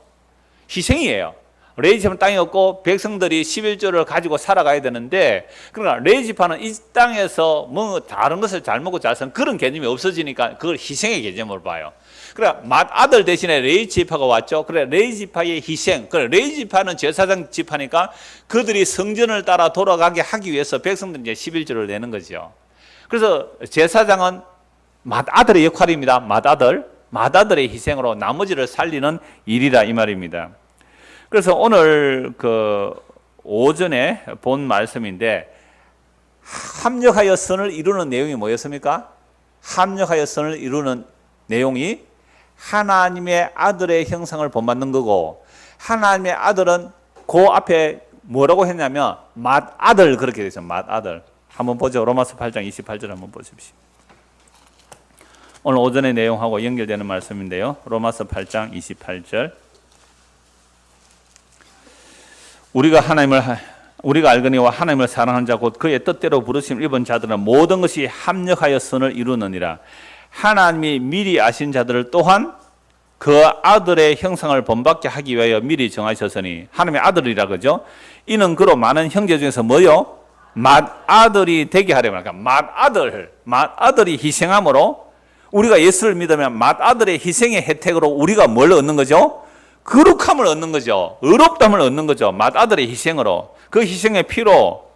희생이에요. 레위지파는 땅이 없고 백성들이 11조를 가지고 살아가야 되는데, 그러나 레위지파는 이 땅에서 뭐 다른 것을 잘 먹고 잘 사는 그런 개념이 없어지니까 그걸 희생의 개념으로 봐요. 그래, 맏아들 대신에 레위지파가 왔죠. 그래, 레위지파의 희생. 그래, 레위지파는 제사장 지파니까 그들이 성전을 따라 돌아가게 하기 위해서 백성들이 이제 11조를 내는 거죠. 그래서 제사장은 맏아들의 역할입니다. 맏아들의 희생으로 나머지를 살리는 일이라 이 말입니다. 그래서 오늘 그 오전에 본 말씀인데, 합력하여 선을 이루는 내용이 뭐였습니까? 합력하여 선을 이루는 내용이 하나님의 아들의 형상을 본받는 거고, 하나님의 아들은 그 앞에 뭐라고 했냐면 맏아들, 그렇게 되어 있어요. 맏아들. 한번 보죠. 로마서 8장 28절 한번 보십시오. 오늘 오전의 내용하고 연결되는 말씀인데요. 로마서 8장 28절. 우리가 알거니와 하나님을 사랑하는 자 곧 그의 뜻대로 부르심 입은 자들은 모든 것이 합력하여 선을 이루느니라. 하나님이 미리 아신 자들을 또한 그 아들의 형상을 본받게 하기 위하여 미리 정하셨으니, 하나님의 아들이라 그러죠. 이는 그로 많은 형제 중에서 뭐요? 맏아들이 되게 하려면, 그러니까 맏아들이 희생함으로, 우리가 예수를 믿으면 맏아들의 희생의 혜택으로 우리가 뭘 얻는 거죠? 거룩함을 얻는 거죠. 의롭다함을 얻는 거죠. 맏아들의 희생으로. 그 희생의 피로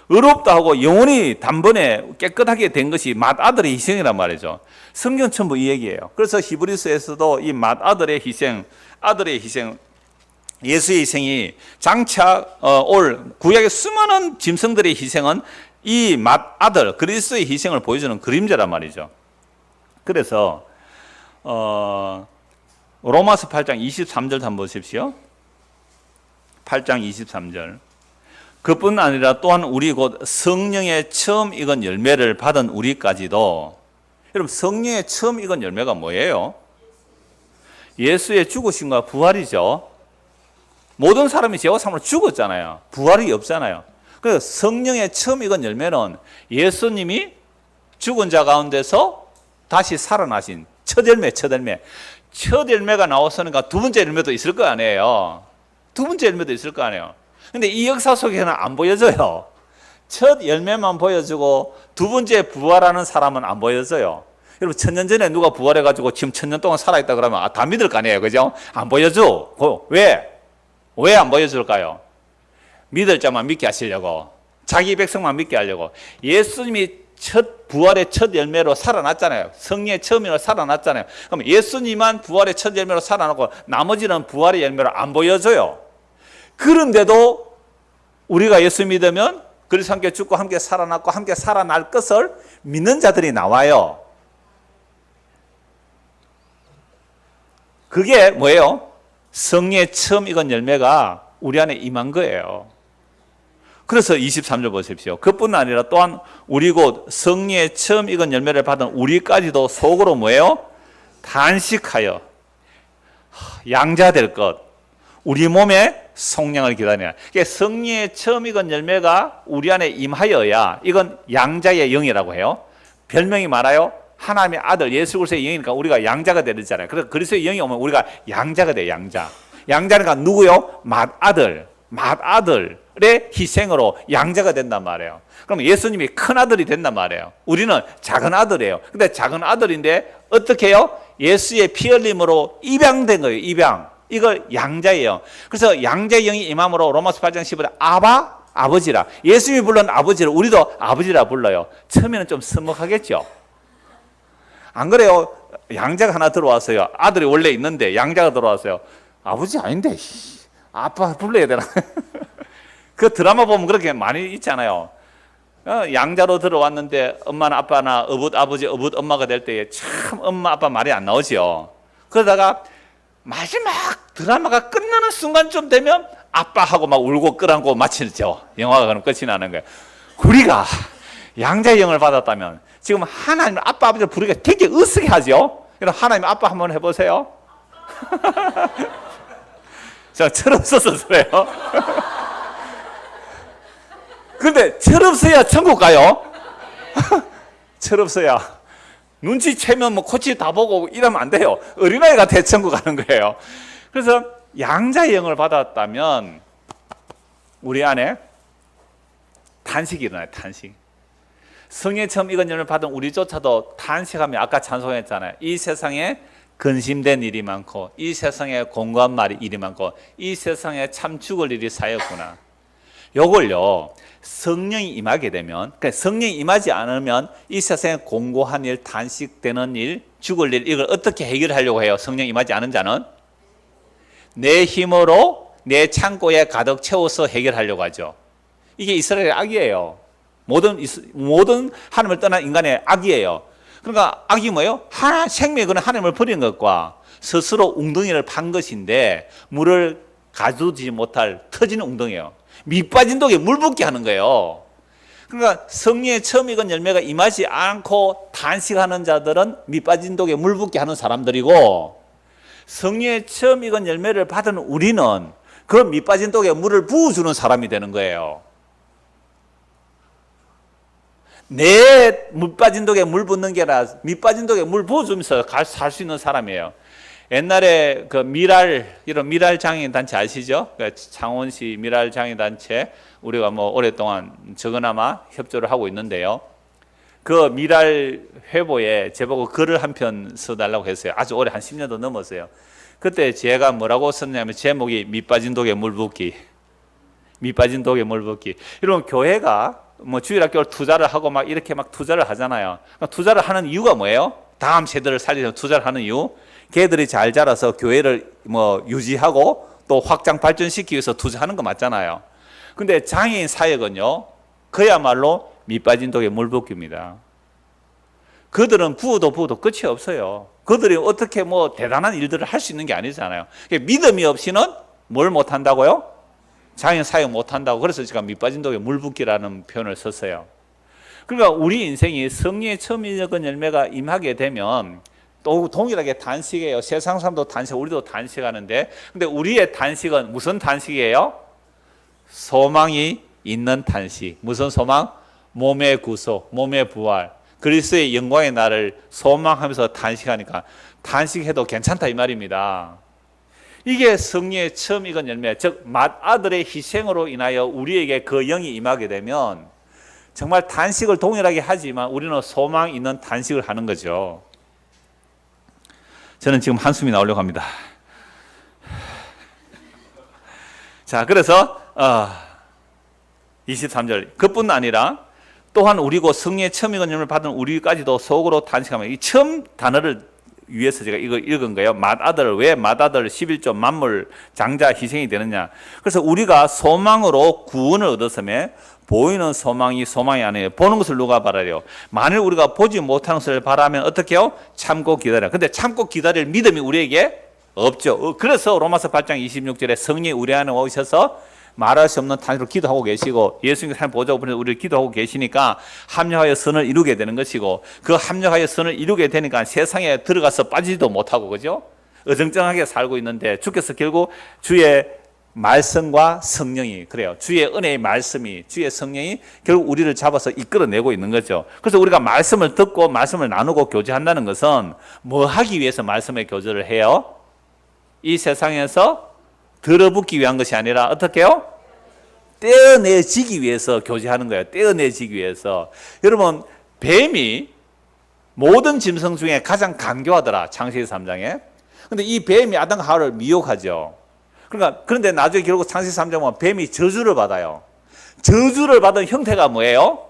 의롭다 하고 영원히 단번에 깨끗하게 된 것이 맏아들의 희생이란 말이죠. 성경 전부 이 얘기예요. 그래서 히브리서에서도 이 맏아들의 희생, 아들의 희생, 예수의 희생이 장차 올 구약의 수많은 짐승들의 희생은 이 맏아들 그리스도의 희생을 보여주는 그림자란 말이죠. 그래서 로마서 8장 23절 한번 보십시오. 8장 23절. 그뿐 아니라 또한 우리 곧 성령의 처음 익은 열매를 받은 우리까지도. 여러분, 성령의 처음 익은 열매가 뭐예요? 예수의 죽으심과 부활이죠. 모든 사람이 죄와 사함으로 죽었잖아요. 부활이 없잖아요. 그래서 성령의 처음 익은 열매는 예수님이 죽은 자 가운데서 다시 살아나신 첫 열매. 첫 열매가 나왔으니까 두 번째 열매도 있을 거 아니에요. 두 번째 열매도 있을 거 아니에요. 근데 이 역사 속에서는 안 보여져요. 첫 열매만 보여주고 두 번째 부활하는 사람은 안 보여져요. 여러분, 1000년 전에 누가 부활해가지고 지금 1000년 동안 살아있다 그러면 다 믿을 거 아니에요. 그죠? 안 보여줘. 왜? 왜 안 보여줄까요? 믿을 자만 믿게 하시려고. 자기 백성만 믿게 하려고. 예수님이 부활의 첫 열매로 살아났잖아요. 성령의 처음으로 살아났잖아요. 그럼 예수님만 부활의 첫 열매로 살아나고 나머지는 부활의 열매로 안 보여줘요. 그런데도 우리가 예수 믿으면 그리스도와 함께 죽고 함께 살아났고 함께 살아날 것을 믿는 자들이 나와요. 그게 뭐예요? 성령의 처음 익은 열매가 우리 안에 임한 거예요. 그래서 23절 보십시오. 그뿐 아니라 또한 우리 곧 성령의 처음 익은 열매를 받은 우리까지도 속으로 뭐예요? 단식하여 양자될 것, 우리 몸에 속량을 기다리라. 그러니까 성령의 처음 익은 열매가 우리 안에 임하여야, 이건 양자의 영이라고 해요. 별명이 많아요. 하나님의 아들 예수 그리스도의 영이니까 우리가 양자가 되잖아요. 그래서 그리스도의 영이 오면 우리가 양자가 돼요. 양자니까 누구요? 맏아들의 희생으로 양자가 된단 말이에요. 그럼 예수님이 큰 아들이 된단 말이에요. 우리는 작은 아들이에요. 근데 작은 아들인데 어떻게 해요? 예수의 피 흘림으로 입양된 거예요. 입양. 이걸 양자예요. 그래서 양자의 영이 임함으로 로마서 8장 15절 아버지라. 예수님이 불른 아버지를 우리도 아버지라 불러요. 처음에는 좀 서먹하겠죠. 안 그래요? 양자가 하나 들어왔어요. 아들이 원래 있는데 양자가 들어왔어요. 아버지 아닌데 아빠 불러야 되나? 그 드라마 보면 그렇게 많이 있잖아요. 양자로 들어왔는데 엄마나 아빠나 아버지 엄마가 될 때에 참 엄마 아빠 말이 안 나오죠. 그러다가 마지막 드라마가 끝나는 순간쯤 되면 아빠하고 막 울고 끌안고 마치죠. 영화가 그럼 끝이 나는 거예요. 우리가 양자의 영을 받았다면 지금 하나님 아빠 아버지를 부르기가 되게 으쓱해 하죠. 그럼 하나님 아빠 한번 해보세요. 저 철없어서 그래요. 근데 철없어야 천국 가요? 철없어야. 눈치채면 뭐 코치 다 보고 이러면 안 돼요. 어린아이가 대천국 가는 거예요. 그래서 양자의 영을 받았다면 우리 안에 탄식이 일어나요. 탄식. 성령의 처음 익은 열매를 받은 우리조차도 탄식하며 아까 찬송했잖아요. 이 세상에 근심된 일이 많고 이 세상에 공고한 일이 많고 이 세상에 참 죽을 일이 쌓였구나. 요걸요, 성령이 임하게 되면, 그러니까 성령이 임하지 않으면 이 세상에 공고한 일, 단식되는 일, 죽을 일, 이걸 어떻게 해결하려고 해요? 성령이 임하지 않은 자는 내 힘으로 내 창고에 가득 채워서 해결하려고 하죠. 이게 이스라엘의 악이에요. 모든 하나님을 떠난 인간의 악이에요. 그러니까 악이 뭐예요? 생명의 근원 하나님을 버린 것과 스스로 웅덩이를 판 것인데 물을 가두지 못할 터지는 웅덩이에요. 밑빠진 독에 물 붓게 하는 거예요. 그러니까 성령의 처음 익은 열매가 임하지 않고 단식하는 자들은 밑빠진 독에 물 붓게 하는 사람들이고, 성령의 처음 익은 열매를 받은 우리는 그 밑빠진 독에 물을 부어주는 사람이 되는 거예요. 내 밑빠진 독에 물 붓는 게 아니라 밑빠진 독에 물 부어주면서 살 수 있는 사람이에요. 옛날에 그 이런 미랄 장애인 단체 아시죠? 창원시 미랄 장애인 단체 우리가 뭐 오랫동안 적어나마 협조를 하고 있는데요. 그 미랄 회보에 제보고 글을 한 편 써달라고 했어요. 아주 오래 한 10년도 넘었어요. 그때 제가 뭐라고 썼냐면 제목이 밑빠진 독에 물 붓기. 밑빠진 독에 물 붓기. 이런 교회가 뭐 주일학교를 투자를 하고 막 이렇게 막 투자를 하잖아요. 투자를 하는 이유가 뭐예요? 다음 세대를 살리려면 투자를 하는 이유? 걔들이 잘 자라서 교회를 뭐 유지하고 또 확장 발전시키기 위해서 투자하는 거 맞잖아요. 근데 장애인 사역은요, 그야말로 밑빠진 독에 물 붓기입니다. 그들은 부어도 끝이 없어요. 그들이 어떻게 뭐 대단한 일들을 할 수 있는 게 아니잖아요. 믿음이 없이는 뭘 못한다고요? 장애인 사역 못한다고. 그래서 제가 밑빠진 독에 물 붓기라는 표현을 썼어요. 그러니까 우리 인생이 성령의 처음 익은 열매가 임하게 되면 또 동일하게 단식이에요. 세상 사람도 단식, 우리도 단식하는데, 근데 우리의 단식은 무슨 단식이에요? 소망이 있는 단식. 무슨 소망? 몸의 구속, 몸의 부활, 그리스도의 영광의 날을 소망하면서 단식하니까 단식해도 괜찮다 이 말입니다. 이게 성령의 처음 익은 열매, 즉 맏아들의 희생으로 인하여 우리에게 그 영이 임하게 되면 정말 단식을 동일하게 하지만 우리는 소망 있는 단식을 하는 거죠. 저는 지금 한숨이 나오려고 합니다. 자, 그래서 23절 그뿐 아니라 또한 우리고 성령의 처음 익은 받은 우리까지도 속으로 단식하면, 이 처음 단어를 위해서 제가 이거 읽은 거예요. 맏아들, 왜 맏아들 11조 만물 장자 희생이 되느냐. 그래서 우리가 소망으로 구원을 얻었으며 보이는 소망이 소망이 아니에요. 보는 것을 누가 바라요? 만일 우리가 보지 못하는 것을 바라면 어떻게 해요? 참고 기다려. 근데 참고 기다릴 믿음이 우리에게 없죠. 그래서 로마서 8장 26절에 성령이 우리 안에 오셔서 말할 수 없는 탄식으로 기도하고 계시고, 예수님께서 삶 보좌 우편에서 우리를 기도하고 계시니까 합력하여 선을 이루게 되는 것이고, 그 합력하여 선을 이루게 되니까 세상에 들어가서 빠지지도 못하고, 그죠? 어정쩡하게 살고 있는데 주께서 결국 주의 말씀과 성령이, 그래요, 주의 은혜의 말씀이, 주의 성령이 결국 우리를 잡아서 이끌어내고 있는 거죠. 그래서 우리가 말씀을 듣고 말씀을 나누고 교제한다는 것은 뭐 하기 위해서 말씀의 교제를 해요? 이 세상에서 들어붙기 위한 것이 아니라 어떻게 해요? 떼어내지기 위해서 교제하는 거예요. 떼어내지기 위해서. 여러분, 뱀이 모든 짐승 중에 가장 간교하더라, 창세기 3장에. 근데 이 뱀이 아담과 하와를 미혹하죠. 그런데 나중에 결국 창세기 3장 보면 뱀이 저주를 받아요. 저주를 받은 형태가 뭐예요?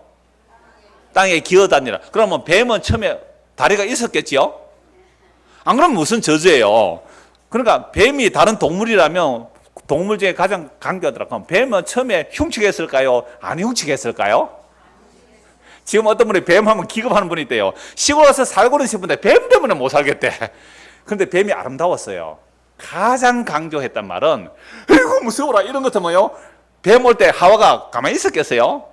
땅에 기어다니라. 그러면 뱀은 처음에 다리가 있었겠지요? 안 그러면 무슨 저주예요? 그러니까 뱀이 다른 동물이라면 동물 중에 가장 강교하더라고요. 뱀은 처음에 흉측했을까요? 안 흉측했을까요? 지금 어떤 분이 뱀하면 기겁하는 분이 있대요. 시골 가서 살고는 싶은데 뱀 때문에 못 살겠대. 그런데 뱀이 아름다웠어요. 가장 강조했단 말은, 아이고 무서워라 이런 것 같으면요, 뱀 올 때 하와가 가만히 있었겠어요?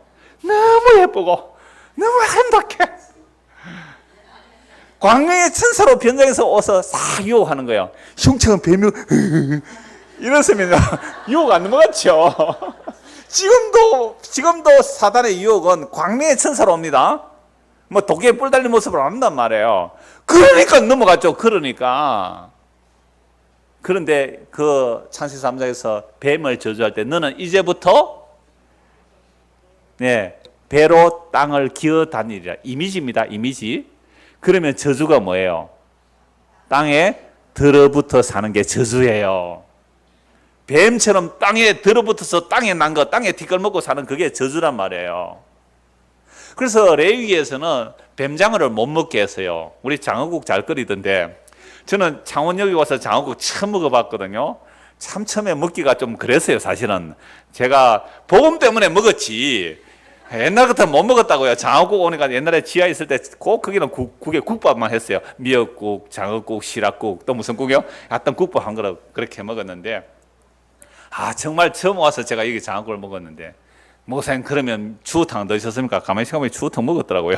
너무 예쁘고 너무 행복해. 광명의 천사로 변장해서 와서 싹 유혹하는 거예요. 흉측은 뱀이 이랬으면 유혹 안 넘어갔죠. 지금도 사단의 유혹은 광명의 천사로 옵니다. 뭐 도끼에 뿔 달린 모습으로 한단 말이에요. 그러니까 넘어갔죠. 그런데 그 창세기 3장에서 뱀을 저주할 때 너는 이제부터 배로 땅을 기어 다니리라. 이미지입니다. 이미지. 그러면 저주가 뭐예요? 땅에 들어붙어 사는 게 저주예요. 뱀처럼 땅에 들어붙어서 땅에 난 거, 땅에 뒷걸먹고 사는 그게 저주란 말이에요. 그래서 레위기에서는 뱀장어를 못 먹게 했어요. 우리 장어국 잘 끓이던데, 저는 창원역에 와서 장어국 처음 먹어봤거든요. 참 처음에 먹기가 좀 그랬어요. 사실은 제가 복음 때문에 먹었지 옛날 같으면 못 먹었다고요. 장어국 오니까 옛날에 지하에 있을 때 꼭 거기는 국에 국밥만 했어요. 미역국, 장어국, 시락국, 또 무슨 국이요? 하여튼 국밥 한 그릇 그렇게 먹었는데, 정말 처음 와서 제가 여기 장어국을 먹었는데, 목사님 그러면 추어탕 넣으셨습니까? 가만히 생각해보면 추어탕 먹었더라고요.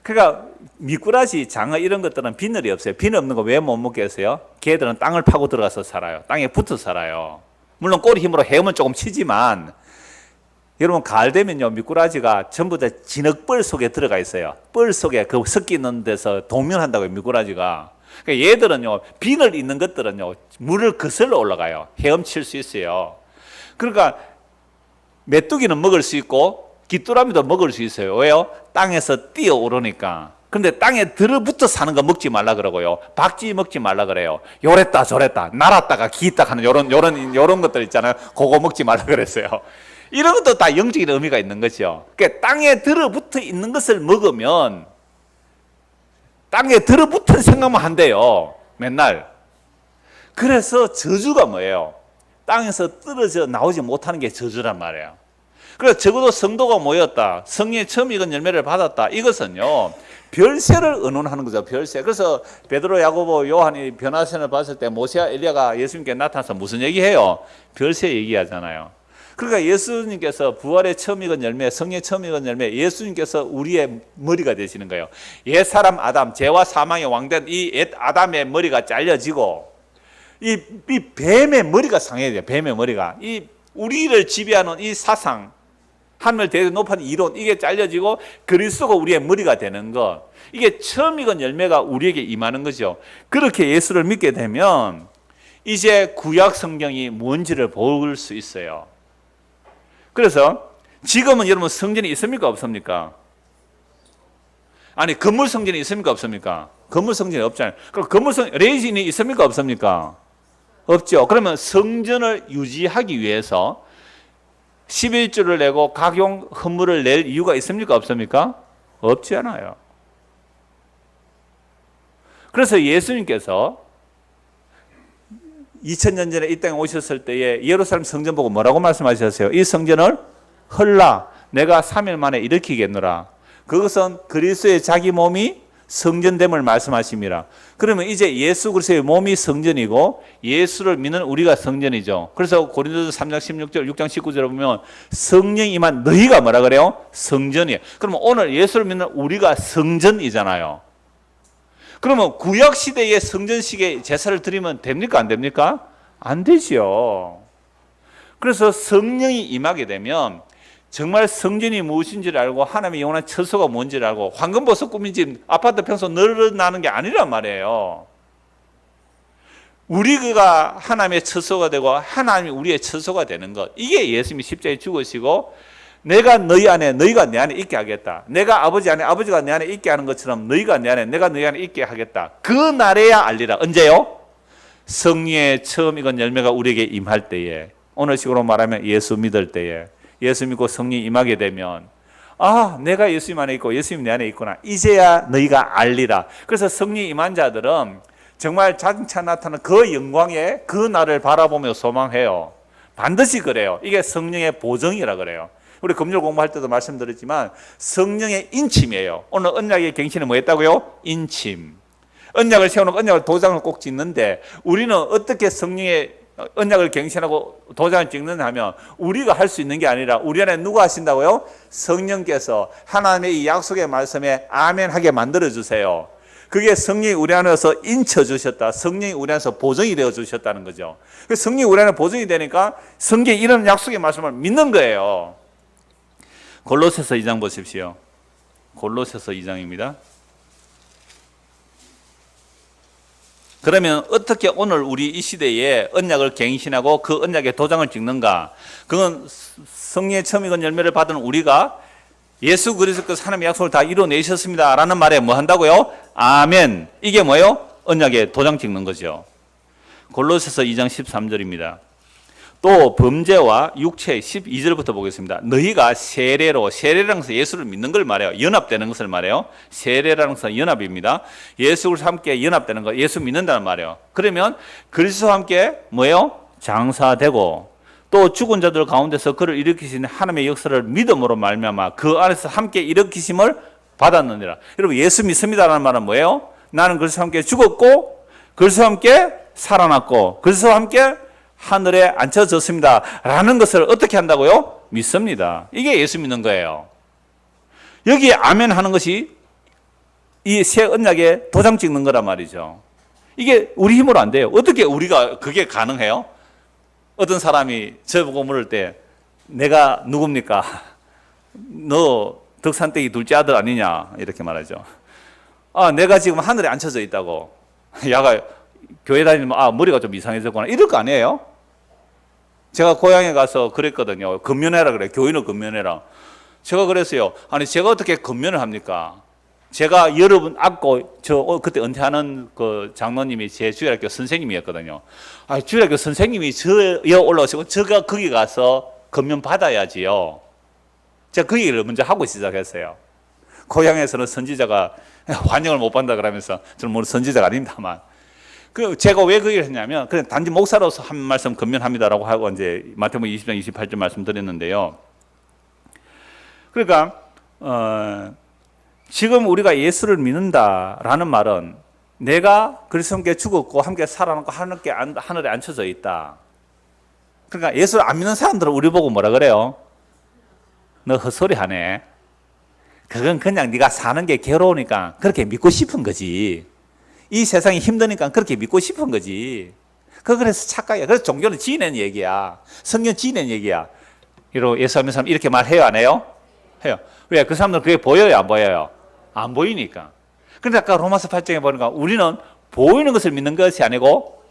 그러니까 미꾸라지, 장어 이런 것들은 비늘이 없어요. 비늘 없는 거 왜 못 먹게 했어요? 걔들은 땅을 파고 들어가서 살아요. 땅에 붙어 살아요. 물론 꼬리 힘으로 헤엄은 조금 치지만, 여러분 가을 되면요, 미꾸라지가 전부 다 진흙벌 속에 들어가 있어요. 뻘 속에 그 섞여 있는 데서 동면한다고요, 미꾸라지가. 그러니까 얘들은요, 비늘 있는 것들은요, 물을 거슬러 올라가요. 헤엄칠 수 있어요. 그러니까 메뚜기는 먹을 수 있고 귀뚜라미도 먹을 수 있어요. 왜요? 땅에서 뛰어오르니까. 근데 땅에 들어붙어 사는 거 먹지 말라 그러고요. 박쥐 먹지 말라 그래요. 요랬다 저랬다 날았다가 기있다 하는 요런 것들 있잖아요. 그거 먹지 말라 그랬어요. 이런 것도 다 영적인 의미가 있는 거죠. 그러니까 땅에 들어붙어 있는 것을 먹으면 땅에 들어붙은 생각만 한대요. 맨날. 그래서 저주가 뭐예요? 땅에서 떨어져 나오지 못하는 게 저주란 말이에요. 그래서 적어도 성도가 모였다, 성령의 처음 익은 열매를 받았다, 이것은요 별세를 의논하는 거죠. 별세. 그래서 베드로, 야고보, 요한이 변화선을 봤을 때 모세와 엘리야가 예수님께 나타나서 무슨 얘기해요? 별세 얘기하잖아요. 그러니까 예수님께서 부활의 처음 익은 열매, 성령의 처음 익은 열매, 예수님께서 우리의 머리가 되시는 거예요. 옛사람 아담, 죄와 사망의 왕된 이 옛 아담의 머리가 잘려지고, 이 뱀의 머리가 상해야 돼요. 뱀의 머리가. 이 우리를 지배하는 이 사상, 하늘 대대 높은 이론, 이게 잘려지고 그리스도가 우리의 머리가 되는 것, 이게 처음 익은 열매가 우리에게 임하는 거죠. 그렇게 예수를 믿게 되면 이제 구약 성경이 뭔지를 볼 수 있어요. 그래서 지금은 여러분 성전이 있습니까 없습니까? 아니 건물 성전이 있습니까 없습니까? 건물 성전이 없잖아요. 그럼 건물 레진이 있습니까 없습니까? 없죠. 그러면 성전을 유지하기 위해서 11조를 내고 각용 헌물을 낼 이유가 있습니까 없습니까? 없지 않아요. 그래서 예수님께서 2000년 전에 이 땅에 오셨을 때에 예루살렘 성전 보고 뭐라고 말씀하셨어요? 이 성전을 헐라 내가 3일 만에 일으키겠노라. 그것은 그리스도의 자기 몸이 성전됨을 말씀하십니다. 그러면 이제 예수 그리스도의 몸이 성전이고 예수를 믿는 우리가 성전이죠. 그래서 고린도서 3장 16절 6장 19절에 보면 성령이 임한 너희가 뭐라 그래요? 성전이에요. 그러면 오늘 예수를 믿는 우리가 성전이잖아요. 그러면 구약 시대의 성전식에 제사를 드리면 됩니까 안 됩니까? 안 되죠. 그래서 성령이 임하게 되면 정말 성전이 무엇인지를 알고 하나님의 영원한 처소가 뭔지를 알고 황금보석 꾸민 집 아파트 평소 늘어나는 게 아니란 말이에요. 우리가 하나님의 처소가 되고 하나님이 우리의 처소가 되는 것, 이게 예수님이 십자가에 죽으시고 내가 너희 안에 너희가 내 안에 있게 하겠다. 내가 아버지 안에 아버지가 내 안에 있게 하는 것처럼 너희가 내 안에 내가 너희 안에 있게 하겠다. 그 날에야 알리라. 언제요? 성령의 처음 익은 열매가 우리에게 임할 때에, 오늘 식으로 말하면 예수 믿을 때에, 예수 믿고 성령이 임하게 되면 아 내가 예수님 안에 있고 예수님 내 안에 있구나. 이제야 너희가 알리라. 그래서 성령이 임한 자들은 정말 장차 나타나는 그 영광의 그 날을 바라보며 소망해요. 반드시 그래요. 이게 성령의 보정이라 그래요. 우리 금요일 공부할 때도 말씀드렸지만 성령의 인침이에요. 오늘 언약의 갱신은 뭐 했다고요? 인침. 언약을 세우는 언약을 도장을 꼭 찍는데 우리는 어떻게 성령의 언약을 갱신하고 도장을 찍는다 하면 우리가 할 수 있는 게 아니라 우리 안에 누가 하신다고요? 성령께서 하나님의 이 약속의 말씀에 아멘 하게 만들어 주세요. 그게 성령이 우리 안에서 인쳐 주셨다. 성령이 우리 안에서 보정이 되어 주셨다는 거죠. 성령이 우리 안에 보정이 되니까 성경에 이런 약속의 말씀을 믿는 거예요. 골로새서 2장 보십시오. 골로새서 2장입니다. 그러면 어떻게 오늘 우리 이 시대에 언약을 갱신하고 그 언약의 도장을 찍는가? 그건 성령의 처음 익은 열매를 받은 우리가 예수 그리스도께서 하나님의 약속을 다 이루어내셨습니다 라는 말에 뭐 한다고요? 아멘. 이게 뭐예요? 언약의 도장 찍는 거죠. 골로새서 2장 13절입니다. 또 범죄와 육체 12절부터 보겠습니다. 너희가 세례라는 것은 예수를 믿는 걸 말해요. 연합되는 것을 말해요. 세례라는 것은 연합입니다. 예수와 함께 연합되는 거, 예수 믿는다는 말이에요. 그러면 그리스도와 함께 뭐예요? 장사되고 또 죽은 자들 가운데서 그를 일으키신 하나님의 역사를 믿음으로 말미암아 그 안에서 함께 일으키심을 받았느니라. 여러분 예수 믿습니다라는 말은 뭐예요? 나는 그리스도와 함께 죽었고 그리스도와 함께 살아났고 그리스도와 함께 하늘에 앉혀졌습니다 라는 것을 어떻게 한다고요? 믿습니다. 이게 예수 믿는 거예요. 여기에 아멘 하는 것이 이 새 언약에 도장 찍는 거란 말이죠. 이게 우리 힘으로 안 돼요. 어떻게 우리가 그게 가능해요? 어떤 사람이 저보고 물을 때 내가 누굽니까? 너 덕산떼기 둘째 아들 아니냐? 이렇게 말하죠. 아, 내가 지금 하늘에 앉혀져 있다고. 야가 교회 다니면 아, 머리가 좀 이상해졌구나. 이럴 거 아니에요? 제가 고향에 가서 그랬거든요. 건면해라 그래. 교인을 건면해라. 제가 그랬어요. 아니 제가 어떻게 건면을 합니까? 제가 여러분 안고 그때 은퇴하는 그 장로님이 제 주일학교 선생님이었거든요. 아, 주일학교 선생님이 저에 올라오시고 제가 거기 가서 건면 받아야지요. 제가 그 얘기를 먼저 하고 시작했어요. 고향에서는 선지자가 환영을 못 받는다 그러면서 저는 뭐 선지자가 아닙니다만. 그 제가 왜 그 얘기를 했냐면 그냥 단지 목사로서 한 말씀 건면합니다라고 하고 이제 마태복음 20장 28절 말씀드렸는데요. 그러니까 지금 우리가 예수를 믿는다라는 말은 내가 그리스도와 함께 죽었고 함께 살아났고 하늘에 앉혀져 있다. 그러니까 예수를 안 믿는 사람들은 우리 보고 뭐라 그래요? 너 헛소리 하네. 그건 그냥 네가 사는 게 괴로우니까 그렇게 믿고 싶은 거지. 이 세상이 힘드니까 그렇게 믿고 싶은 거지. 그래서 착각이야. 그래서 종교는 지어낸 얘기야. 성경 지어낸 얘기야. 이러고 예수 믿는 사람 이렇게 말해요, 안 해요? 해요. 왜? 그 사람들은 그게 보여요, 안 보여요? 안 보이니까. 그런데 아까 로마서 8장에 보니까 우리는 보이는 것을 믿는 것이 아니고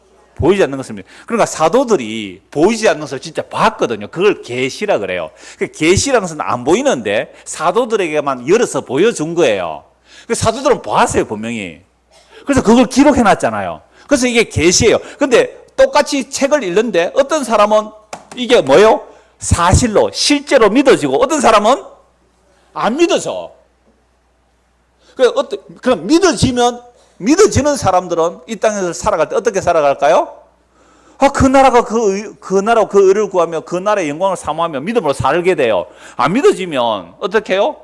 보이지 않는 것을 그러니까 사도들이 보이지 않는 것을 진짜 봤거든요. 그걸 계시라 그래요. 그 계시라는 것은 안 보이는데 사도들에게만 열어서 보여준 거예요. 그 사도들은 봤어요, 분명히. 그래서 그걸 기록해 놨잖아요. 그래서 이게 계시예요. 근데 똑같이 책을 읽는데 어떤 사람은 이게 뭐예요? 사실로 실제로 믿어지고 어떤 사람은 안 믿어져. 그럼 믿어지는 사람들은 이 땅에서 살아갈 때 어떻게 살아갈까요? 그 나라가 그 의를 구하며 그 나라의 영광을 사모하며 믿음으로 살게 돼요. 안 믿어지면 어떻게 해요?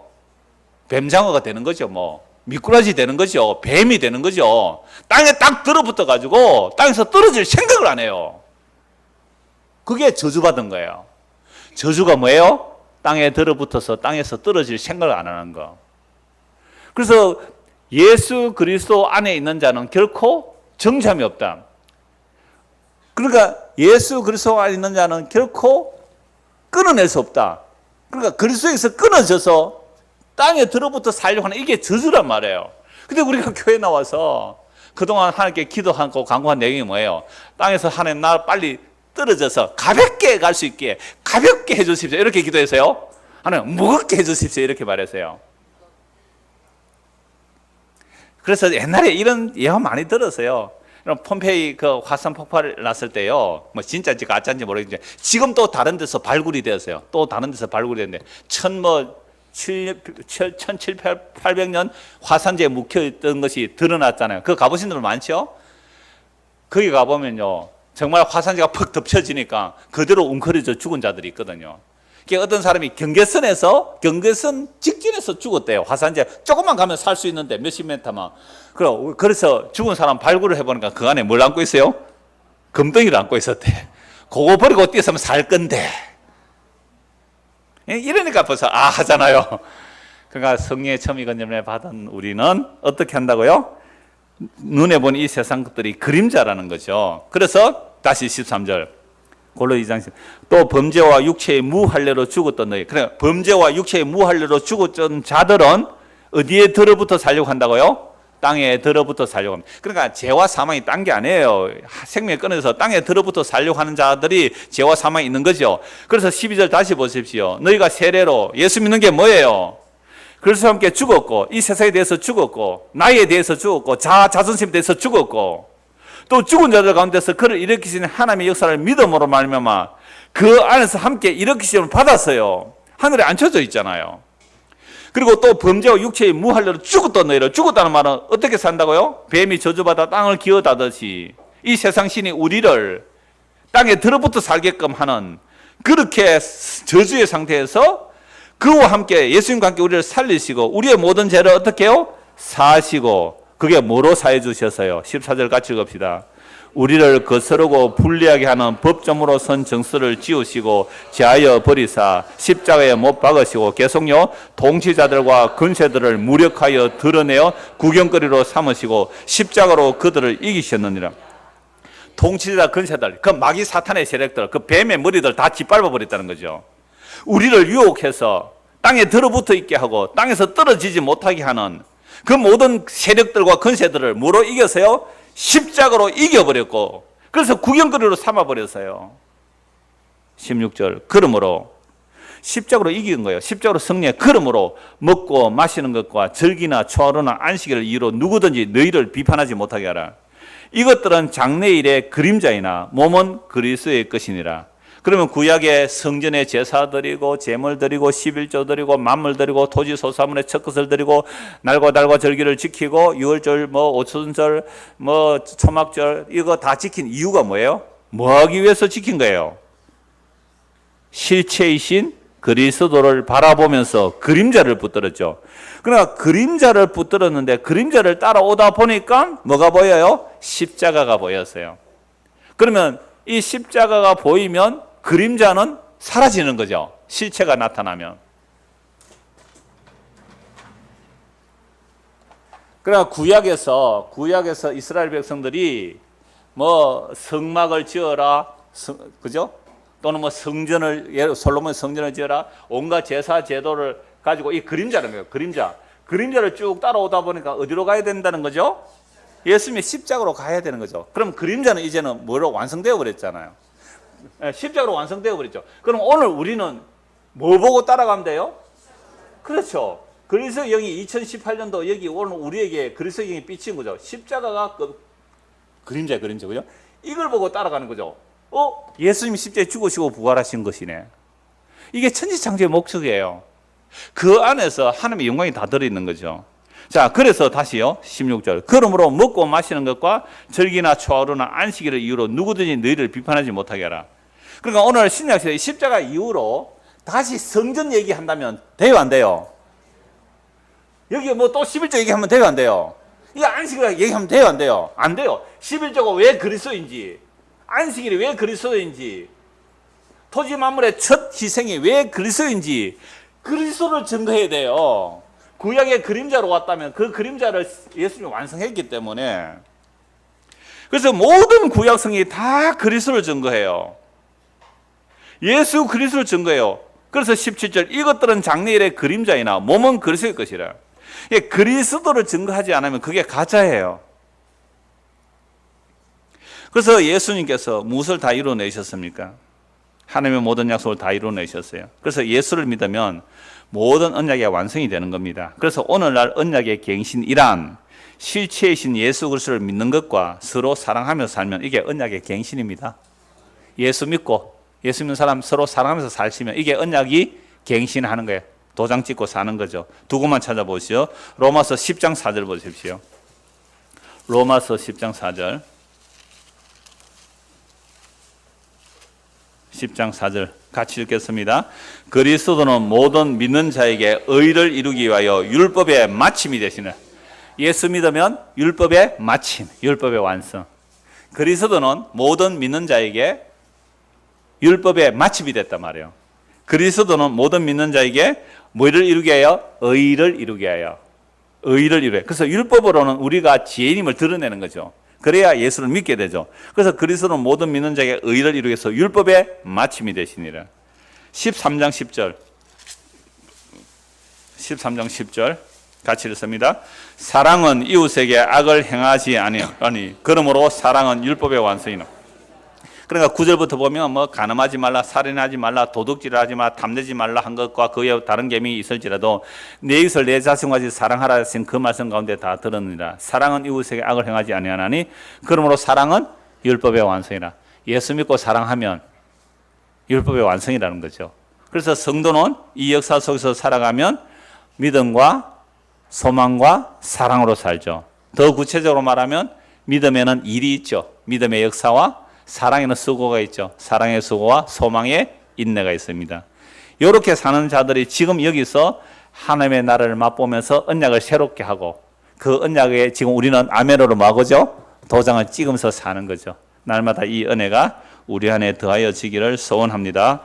뱀장어가 되는 거죠. 미꾸라지 되는 거죠. 뱀이 되는 거죠. 땅에 딱 들어붙어 가지고 땅에서 떨어질 생각을 안 해요. 그게 저주받은 거예요. 저주가 뭐예요? 땅에 들어붙어서 땅에서 떨어질 생각을 안 하는 거. 그래서 예수 그리스도 안에 있는 자는 결코 정잠이 없다. 그러니까 예수 그리스도 안에 있는 자는 결코 끊어낼 수 없다. 그러니까 그리스도에서 끊어져서 땅에 들어붙어 살려고 하는 이게 저주란 말이에요. 근데 우리가 교회 나와서 그동안 하나님께 기도하고 간구한 내용이 뭐예요? 땅에서 하나님 나 빨리 떨어져서 가볍게 갈 수 있게 가볍게 해주십시오. 이렇게 기도해서요. 하나님 무겁게 해주십시오. 이렇게 말했어요. 그래서 옛날에 이런 예화 많이 들었어요. 폼페이 그 화산 폭발 났을 때요. 진짜인지 가짜인지 모르겠는데 지금 또 다른 데서 발굴이 되었어요. 또 다른 데서 발굴이 됐는데 1700년 화산재에 묵혀있던 것이 드러났잖아요. 그거 가보신 분들 많죠? 거기 가보면요. 정말 화산재가 퍽 덮쳐지니까 그대로 웅크려져 죽은 자들이 있거든요. 어떤 사람이 경계선 직진해서 죽었대요. 화산재 조금만 가면 살 수 있는데 몇십 미터만. 그래서 죽은 사람 발굴을 해보니까 그 안에 뭘 안고 있어요? 금덩이를 안고 있었대. 그거 버리고 뛰었으면 살 건데. 이러니까 벌써 하잖아요. 그러니까 성령의 첨의 건념을 받은 우리는 어떻게 한다고요? 눈에 보는 이 세상 것들이 그림자라는 거죠. 그래서 다시 13절 골로 2장 또 범죄와 육체의 무할례로 죽었던 너희. 그래 범죄와 육체의 무할례로 죽었던 자들은 어디에 들어붙어 살려고 한다고요? 땅에 들어붙어 살려고 합니다. 그러니까 죄와 사망이 딴 게 아니에요. 생명이 끊어져서 땅에 들어붙어 살려고 하는 자들이 죄와 사망이 있는 거죠. 그래서 12절 다시 보십시오. 너희가 세례로 예수 믿는 게 뭐예요? 그리스도와 함께 죽었고 이 세상에 대해서 죽었고 나이에 대해서 죽었고 자존심에 대해서 죽었고 또 죽은 자들 가운데서 그를 일으키시는 하나님의 역사를 믿음으로 말미암아 그 안에서 함께 일으키심을 받았어요. 하늘에 앉혀져 있잖아요. 그리고 또 범죄와 육체의 무할례로 죽었던 너희를. 죽었다는 말은 어떻게 산다고요? 뱀이 저주받아 땅을 기어다듯이 이 세상 신이 우리를 땅에 들어붙어 살게끔 하는 그렇게 저주의 상태에서 그와 함께 예수님과 함께 우리를 살리시고 우리의 모든 죄를 어떻게 해요? 사하시고 그게 뭐로 사해 주셔서요? 14절 같이 읽읍시다. 우리를 거스르고 불리하게 하는 법정으로 선 정서를 지우시고 제하여 버리사 십자가에 못 박으시고 계속요 통치자들과 근세들을 무력하여 드러내어 구경거리로 삼으시고 십자가로 그들을 이기셨느니라. 통치자 근세들, 그 마귀 사탄의 세력들, 그 뱀의 머리들 다 짓밟아 버렸다는 거죠. 우리를 유혹해서 땅에 들어붙어 있게 하고 땅에서 떨어지지 못하게 하는 그 모든 세력들과 근세들을 뭐로 이겨서요? 십자가로 이겨버렸고 그래서 구경거리로 삼아버렸어요. 16절 그러므로 십자가로 이긴 거예요. 십자가로 승리해. 그러므로 먹고 마시는 것과 절기나 초하루나 안식일을 이유로 누구든지 너희를 비판하지 못하게 하라. 이것들은 장래일의 그림자이나 몸은 그리스도의 것이니라. 그러면 구약의 성전에 제사 드리고 제물 드리고 11조 드리고 만물 드리고 토지 소사물의 첫 것을 드리고 날과 달과 절기를 지키고 유월절 오순절 초막절 이거 다 지킨 이유가 뭐예요? 뭐 하기 위해서 지킨 거예요? 실체이신 그리스도를 바라보면서 그림자를 붙들었죠. 그러니까 그림자를 붙들었는데 그림자를 따라오다 보니까 뭐가 보여요? 십자가가 보였어요. 그러면 이 십자가가 보이면 그림자는 사라지는 거죠. 실체가 나타나면. 그러니까 구약에서 이스라엘 백성들이 성막을 지어라, 그죠? 또는 솔로몬 성전을 지어라, 온갖 제사 제도를 가지고 이 그림자라는 거예요. 그림자를 쭉 따라오다 보니까 어디로 가야 된다는 거죠? 예수님이 십자가로 가야 되는 거죠. 그럼 그림자는 이제는 뭐로 완성되어 버렸잖아요. 십자가로 완성되어 버렸죠. 그럼 오늘 우리는 뭐 보고 따라가면 돼요? 그렇죠. 그리스도의 영이 2018년도 여기 오늘 우리에게 그리스도의 영이 비친 거죠. 십자가가 그림자, 그죠? 이걸 보고 따라가는 거죠. 예수님이 십자가에 죽으시고 부활하신 것이네. 이게 천지창조의 목적이에요. 그 안에서 하나님의 영광이 다 들어있는 거죠. 자, 그래서 다시요, 16절. 그러므로 먹고 마시는 것과 절기나 초하루나 안식일을 이유로 누구든지 너희를 비판하지 못하게 하라. 그러니까 오늘 신약시대 십자가 이후로 다시 성전 얘기한다면 돼요, 안 돼요? 여기 뭐 또 11조 얘기하면 돼요, 안 돼요? 이거 안식일 얘기하면 돼요, 안 돼요? 안 돼요. 11조가 왜 그리스도인지, 안식일이 왜 그리스도인지, 토지 만물의 첫 희생이 왜 그리스도인지 그리스도를 증거해야 돼요. 구약의 그림자로 왔다면 그 그림자를 예수님이 완성했기 때문에, 그래서 모든 구약 성경이 다 그리스도를 증거해요. 예수 그리스도를 증거해요. 그래서 17절, 이것들은 장래일의 그림자이나 몸은 그리스도의 것이라. 그리스도를 증거하지 않으면 그게 가짜예요. 그래서 예수님께서 무엇을 다 이루어내셨습니까? 하나님의 모든 약속을 다 이루어내셨어요. 그래서 예수를 믿으면 모든 언약의 완성이 되는 겁니다. 그래서 오늘날 언약의 갱신이란 실체이신 예수 그리스도를 믿는 것과 서로 사랑하며 살면 이게 언약의 갱신입니다. 예수 믿고 예수 믿는 사람 서로 사랑하면서 살시면 이게 언약이 갱신하는 거예요. 도장 찍고 사는 거죠. 두 곳만 찾아보시죠. 로마서 10장 4절 보십시오. 로마서 10장 4절. 10장 4절 같이 읽겠습니다. 그리스도는 모든 믿는 자에게 의를 이루기 위하여 율법의 마침이 되시는. 예수 믿으면 율법의 마침, 율법의 완성. 그리스도는 모든 믿는 자에게 율법의 마침이 됐단 말이에요. 그리스도는 모든 믿는 자에게 뭐를 이루게 하여? 의를 이루게 하여. 의를 이루게. 그래서 율법으로는 우리가 지혜님을 드러내는 거죠. 그래야 예수를 믿게 되죠. 그래서 그리스도는 모든 믿는 자에게 의를 이루게 해서 율법의 마침이 되시니라. 13장 10절. 13장 10절 같이 읽습니다. 사랑은 이웃에게 악을 행하지 아니하니 그러므로 사랑은 율법의 완성이라. 그러니까 9절부터 보면 뭐 간음하지 말라, 살인하지 말라, 도둑질하지 말라, 탐내지 말라 한 것과 그 외에 다른 계명이 있을지라도 내 이웃을 내 자신과 같이 사랑하라 하신 그 말씀 가운데 다 들었느니라. 사랑은 이웃에게 악을 행하지 아니하나니 그러므로 사랑은 율법의 완성이라. 예수 믿고 사랑하면 율법의 완성이라는 거죠. 그래서 성도는 이 역사 속에서 살아가면 믿음과 소망과 사랑으로 살죠. 더 구체적으로 말하면 믿음에는 일이 있죠. 믿음의 역사와 사랑에는 수고가 있죠. 사랑의 수고와 소망의 인내가 있습니다. 이렇게 사는 자들이 지금 여기서 하나님의 나라를 맛보면서 언약을 새롭게 하고 그 언약에 지금 우리는 아멘으로 뭐하고죠? 도장을 찍으면서 사는 거죠. 날마다 이 은혜가 우리 안에 더하여지기를 소원합니다.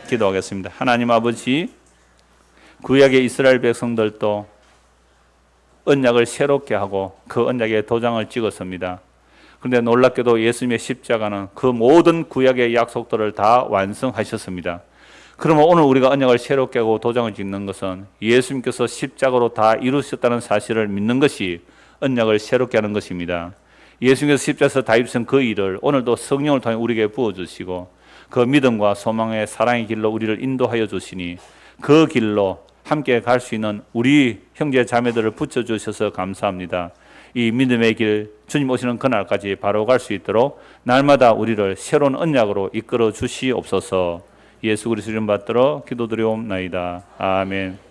기도하겠습니다. 하나님 아버지, 구약의 이스라엘 백성들도 언약을 새롭게 하고 그 언약에 도장을 찍었습니다. 그런데 놀랍게도 예수님의 십자가는 그 모든 구약의 약속들을 다 완성하셨습니다. 그러면 오늘 우리가 언약을 새롭게 하고 도장을 찍는 것은 예수님께서 십자가로 다 이루셨다는 사실을 믿는 것이 언약을 새롭게 하는 것입니다. 예수님께서 십자가에서 다 이루신 그 일을 오늘도 성령을 통해 우리에게 부어주시고 그 믿음과 소망의 사랑의 길로 우리를 인도하여 주시니 그 길로 함께 갈 수 있는 우리 형제 자매들을 붙여주셔서 감사합니다. 이 믿음의 길, 주님 오시는 그날까지 바로 갈 수 있도록 날마다 우리를 새로운 언약으로 이끌어 주시옵소서. 예수 그리스도 이름 받들어 기도드리옵나이다. 아멘.